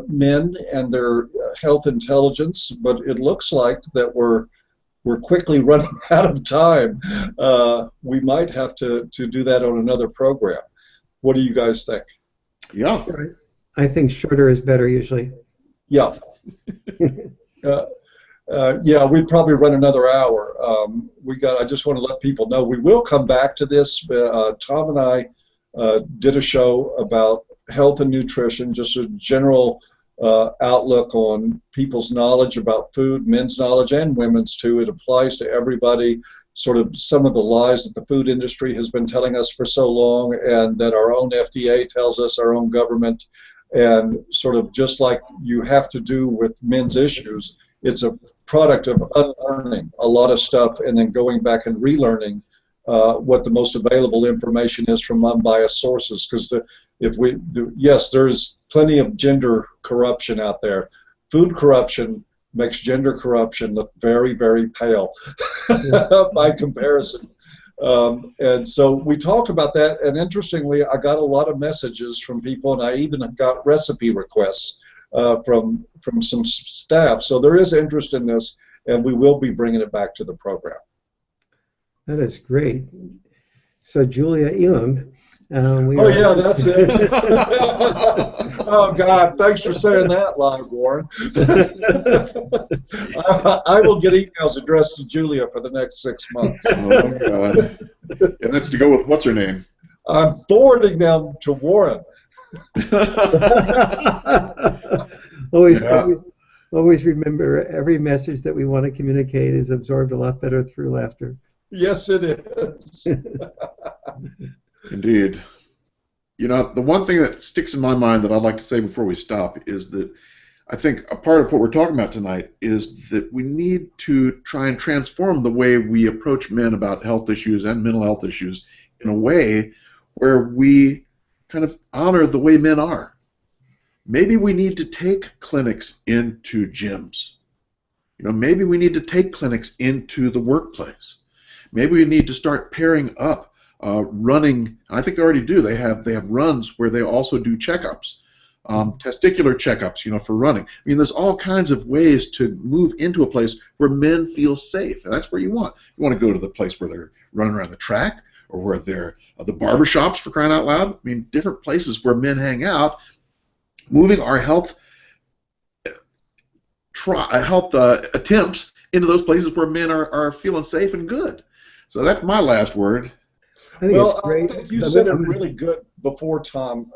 men and their health intelligence, but it looks like that we're quickly running out of time. We might have to do that on another program. What do you guys think? Yeah. I think shorter is better usually. Yeah. Yeah, we'd probably run another hour. I just want to let people know we will come back to this. Tom and I did a show about health and nutrition, just a general outlook on people's knowledge about food, men's knowledge and women's too. It applies to everybody, sort of some of the lies that the food industry has been telling us for so long and that our own FDA tells us, our own government, and sort of just like you have to do with men's issues, it's a product of unlearning a lot of stuff and then going back and relearning what the most available information is from unbiased sources. Because yes, there is plenty of gender corruption out there. Food corruption makes gender corruption look very, very pale by comparison. And so we talked about that, and interestingly, I got a lot of messages from people, and I even got recipe requests from some staff. So there is interest in this, and we will be bringing it back to the program. That is great. So Julia Elam. Yeah, that's it. Oh, God, thanks for saying that live, Warren. I will get emails addressed to Julia for the next 6 months. Oh, my God. And that's to go with what's her name? I'm forwarding them to Warren. Always remember, every message that we want to communicate is absorbed a lot better through laughter. Yes, it is. Indeed. You know, the one thing that sticks in my mind that I'd like to say before we stop is that I think a part of what we're talking about tonight is that we need to try and transform the way we approach men about health issues and mental health issues in a way where we kind of honor the way men are. Maybe we need to take clinics into gyms. You know, maybe we need to take clinics into the workplace. Maybe we need to start pairing up running. I think they already do. They have runs where they also do checkups, testicular checkups, you know, for running. I mean, there's all kinds of ways to move into a place where men feel safe, and that's where you want. You want to go to the place where they're running around the track, or where they're the barber shops, for crying out loud. I mean, different places where men hang out. Moving our health attempts into those places where men are feeling safe and good. So that's my last word. I think it's great. I think you said it really good before, Tom.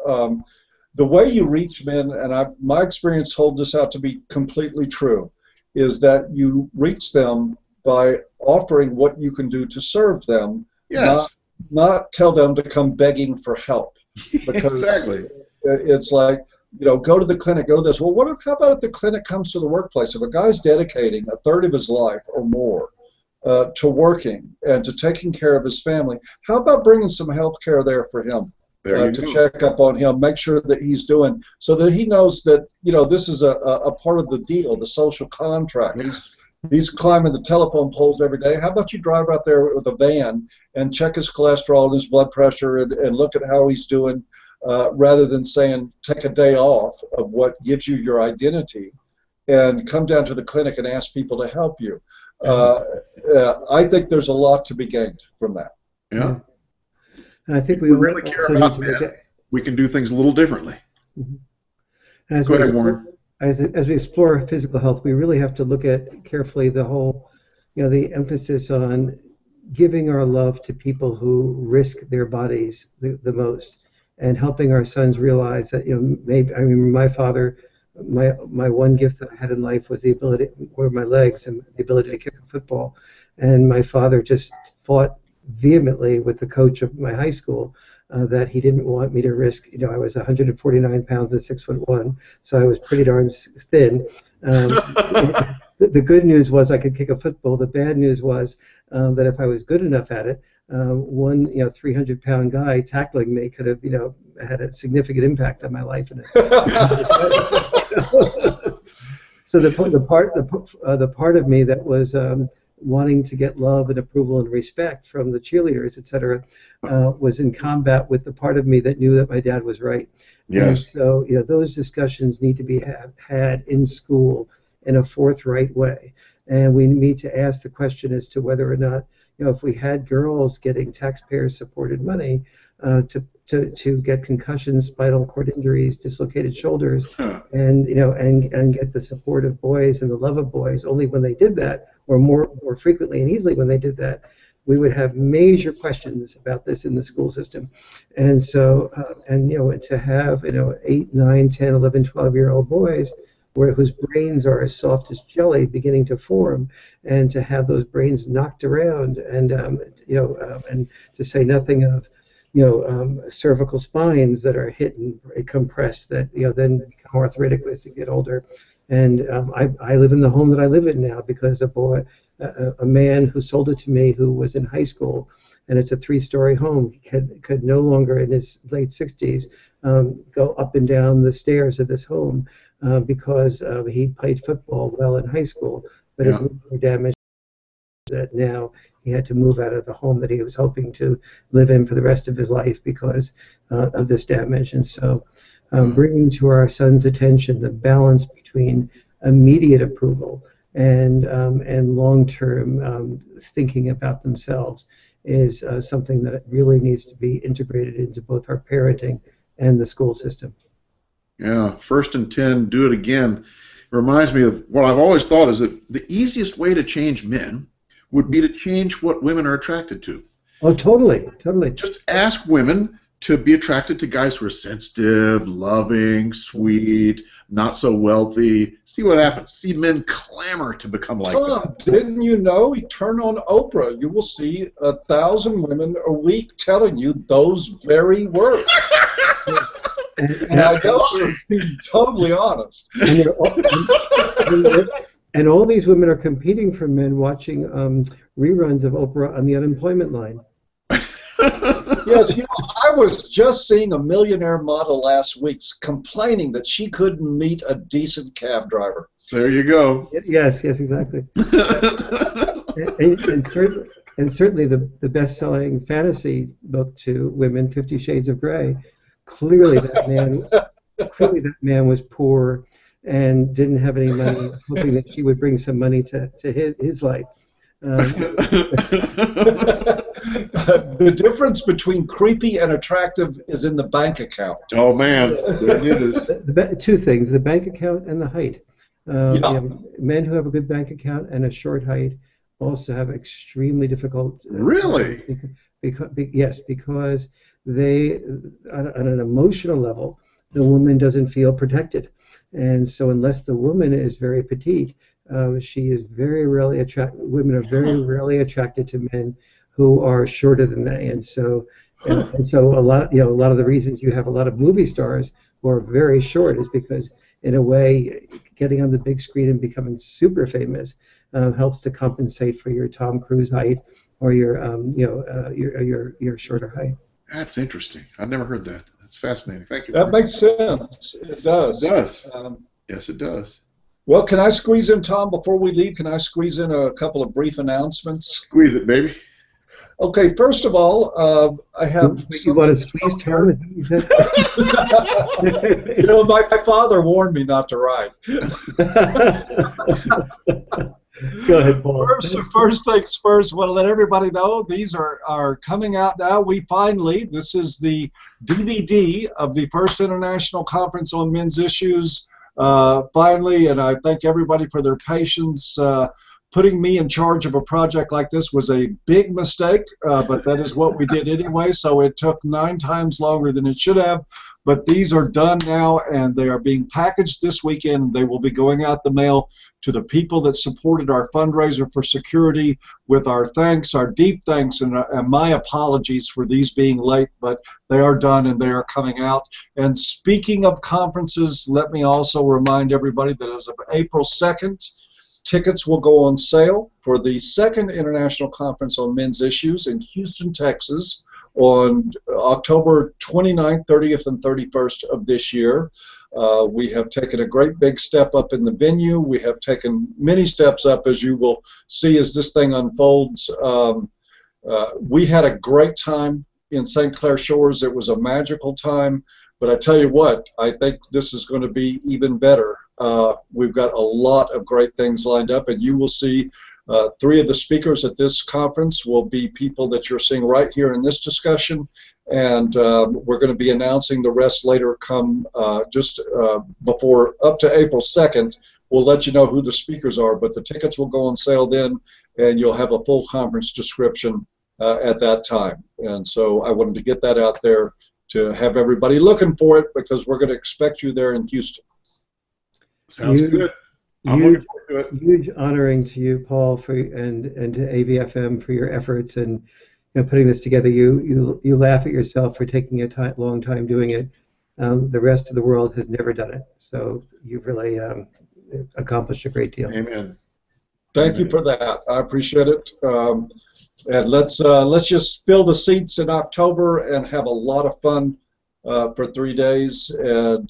The way you reach men, and my experience holds this out to be completely true, is that you reach them by offering what you can do to serve them, yes. not tell them to come begging for help. Because exactly. It's like, you know, go to the clinic, go to this. Well, how about if the clinic comes to the workplace? If a guy's dedicating a third of his life or more to working and to taking care of his family, how about bringing some health care there for him to check up on him, make sure that he's doing, so that he knows that, you know, this is a part of the deal, the social contract. He's climbing the telephone poles every day. How about you drive out there with a van and check his cholesterol and his blood pressure and look at how he's doing? rather than saying take a day off of what gives you your identity and come down to the clinic and ask people to help you. I think there's a lot to be gained from that. Yeah. And I think we really care about that. We can do things a little differently. And Go ahead, Warren. As we explore physical health, we really have to look at carefully the whole, the emphasis on giving our love to people who risk their bodies the most, and helping our sons realize that, maybe, I mean, my father, my one gift that I had in life was the ability, or my legs, and the ability to kick a football. And my father just fought vehemently with the coach of my high school that he didn't want me to risk. I was 149 pounds and 6'1", so I was pretty darn thin. The good news was I could kick a football. The bad news was that if I was good enough at it, one 300-pound guy tackling me could have had a significant impact on my life. So the part of me that was wanting to get love and approval and respect from the cheerleaders, etc., was in combat with the part of me that knew that my dad was right. Yes. And so those discussions need to be had in school in a forthright way, and we need to ask the question as to whether or not, if we had girls getting taxpayer-supported money to get concussions, spinal cord injuries, dislocated shoulders, and get the support of boys and the love of boys, only when they did that, or more frequently and easily when they did that, we would have major questions about this in the school system. And so, to have 8, 9, 10, 11, 12-year-old boys whose brains are as soft as jelly beginning to form, and to have those brains knocked around, and and to say nothing of cervical spines that are hit and compressed, that then become arthritic as they get older. And I live in the home that I live in now because a man who sold it to me, who was in high school, and it's a 3-story home, could no longer, in his late 60s, go up and down the stairs of this home because he played football well in high school, but his knees were damaged, that now he had to move out of the home that he was hoping to live in for the rest of his life because of this damage. And so bringing to our sons' attention the balance between immediate approval and long-term thinking about themselves is something that really needs to be integrated into both our parenting and the school system. Yeah, 1st and 10, do it again. It reminds me of what I've always thought is that the easiest way to change men would be to change what women are attracted to. Oh, totally. Just ask women to be attracted to guys who are sensitive, loving, sweet, not so wealthy. See what happens. See men clamor to become like that. Didn't you know? You turn on Oprah, you will see 1,000 women a week telling you those very words. And I guess you're being totally honest. And all these women are competing for men watching reruns of Oprah on the unemployment line. Yes, I was just seeing a millionaire model last week complaining that she couldn't meet a decent cab driver. There you go. Yes, exactly. and certainly the best-selling fantasy book to women, 50 Shades of Grey, clearly that man was poor and didn't have any money, hoping that she would bring some money to his life. The difference between creepy and attractive is in the bank account. Oh man, there it is. Two things: the bank account and the height. Men who have a good bank account and a short height also have extremely difficult. Really? Because they, on an emotional level, the woman doesn't feel protected, and so unless the woman is very petite, she is very rarely attracted. Women are very rarely attracted to men who are shorter than they, and so a lot of the reasons you have a lot of movie stars who are very short is because, in a way, getting on the big screen and becoming super famous helps to compensate for your Tom Cruise height or your shorter height. That's interesting. I've never heard that. That's fascinating. Thank you. That makes sense. It does. It does. Yes, it does. Well, can I squeeze in, Tom, before we leave, can I squeeze in a couple of brief announcements? Squeeze it, baby. Okay, first of all, I have. You want to squeeze time? Is that what you said? You know, my father warned me not to write. Go ahead, Paul. First things first, I want to let everybody know these are coming out now. This is the DVD of the First International Conference on Men's Issues, finally, and I thank everybody for their patience. Putting me in charge of a project like this was a big mistake, but that is what we did anyway, so it took 9 times longer than it should have. But these are done now, and they are being packaged this weekend. They will be going out the mail to the people that supported our fundraiser for security with our thanks, our deep thanks, and my apologies for these being late, but they are done and they are coming out. And speaking of conferences, let me also remind everybody that as of April 2nd, tickets will go on sale for the second International Conference on Men's Issues in Houston, Texas, on October 29th, 30th, and 31st of this year. We have taken a great big step up in the venue. We have taken many steps up, as you will see as this thing unfolds. We had a great time in St. Clair Shores. It was a magical time, but I tell you what, I think this is going to be even better. We've got a lot of great things lined up, and you will see 3 of the speakers at this conference will be people that you're seeing right here in this discussion, and we're going to be announcing the rest later come just before up to April 2nd. We'll let you know who the speakers are, but the tickets will go on sale then, and you'll have a full conference description at that time. And so I wanted to get that out there to have everybody looking for it, because we're going to expect you there in Houston. Sounds good. I'm looking forward to it. Huge honoring to you, Paul, and to AVFM for your efforts and putting this together. You laugh at yourself for taking a long time doing it. The rest of the world has never done it, so you've really accomplished a great deal. Amen. Thank you for that. I appreciate it. And let's just fill the seats in October and have a lot of fun for 3 days. And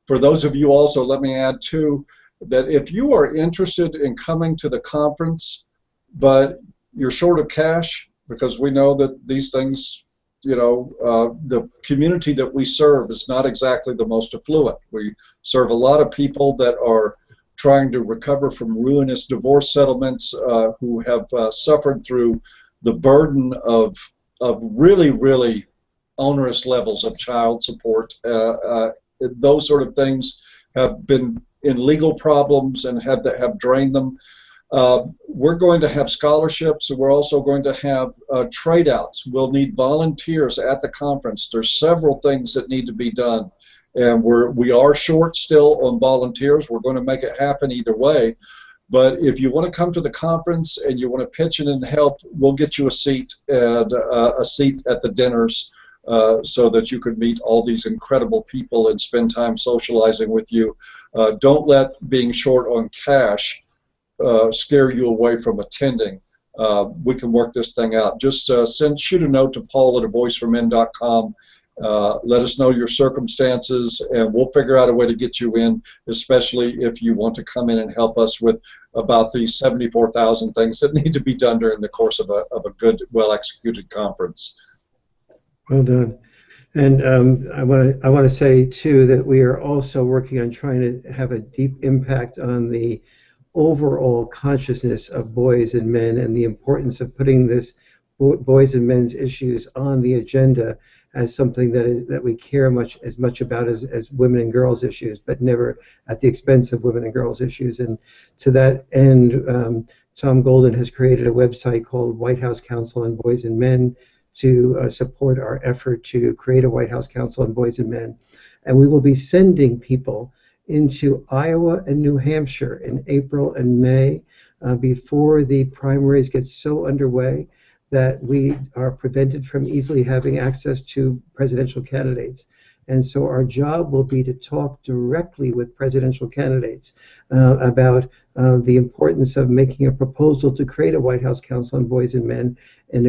for those of you also, let me add too, that if you are interested in coming to the conference, but you're short of cash, because we know that these things, the community that we serve is not exactly the most affluent. We serve a lot of people that are trying to recover from ruinous divorce settlements, who have suffered through the burden of really, really onerous levels of child support. Those sort of things have been in legal problems and have drained them. We're going to have scholarships, and we're also going to have trade-outs. We'll need volunteers at the conference. There's several things that need to be done, and we are short still on volunteers. We're going to make it happen either way. But if you want to come to the conference and you want to pitch in and help, we'll get you a seat at the dinners, so that you could meet all these incredible people and spend time socializing with you. Don't let being short on cash scare you away from attending. We can work this thing out. Just shoot a note to Paul at avoiceformen.com. Let us know your circumstances, and we'll figure out a way to get you in, especially if you want to come in and help us with about the 74,000 things that need to be done during the course of a good, well-executed conference. Well done. And I want to say too that we are also working on trying to have a deep impact on the overall consciousness of boys and men, and the importance of putting this boys and men's issues on the agenda as something that we care as much about as women and girls issues, but never at the expense of women and girls issues. And to that end, Tom Golden has created a website called White House Council on Boys and Men to support our effort to create a White House Council on Boys and Men. And we will be sending people into Iowa and New Hampshire in April and May before the primaries get so underway that we are prevented from easily having access to presidential candidates. And so our job will be to talk directly with presidential candidates about the importance of making a proposal to create a White House Council on Boys and Men, an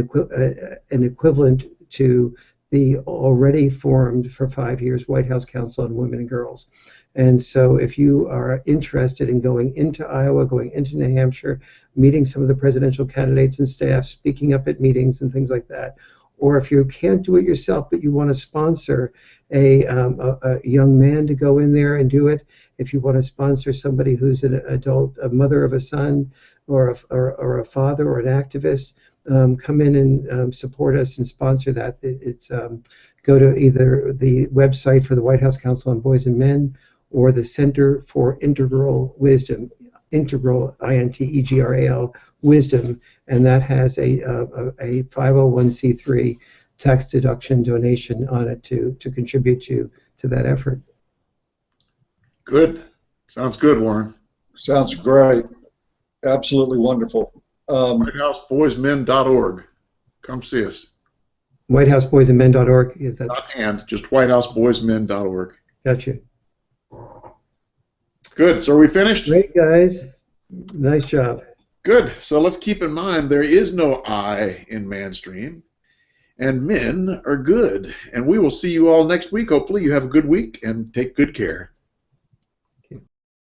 equivalent to the already formed for 5 years White House Council on Women and Girls. And so if you are interested in going into Iowa, going into New Hampshire, meeting some of the presidential candidates and staff, speaking up at meetings and things like that, or if you can't do it yourself but you want to sponsor a young man to go in there and do it, if you want to sponsor somebody who's an adult, a mother of a son, or a father or an activist, come in and support us and sponsor that. It's go to either the website for the White House Council on Boys and Men or the Center for Integral Wisdom, Integral, INTEGRAL, Wisdom, and that has a 501c3 tax deduction donation on it to contribute to that effort. Good. Sounds good, Warren. Sounds great. Absolutely wonderful. WhiteHouseBoysMen.org. Come see us. WhiteHouseBoysandMen.org is that? Not and, just WhiteHouseBoysMen.org. Gotcha. Good. So are we finished? Great, guys. Nice job. Good. So let's keep in mind there is no I in MANstream, and men are good. And we will see you all next week. Hopefully you have a good week and take good care.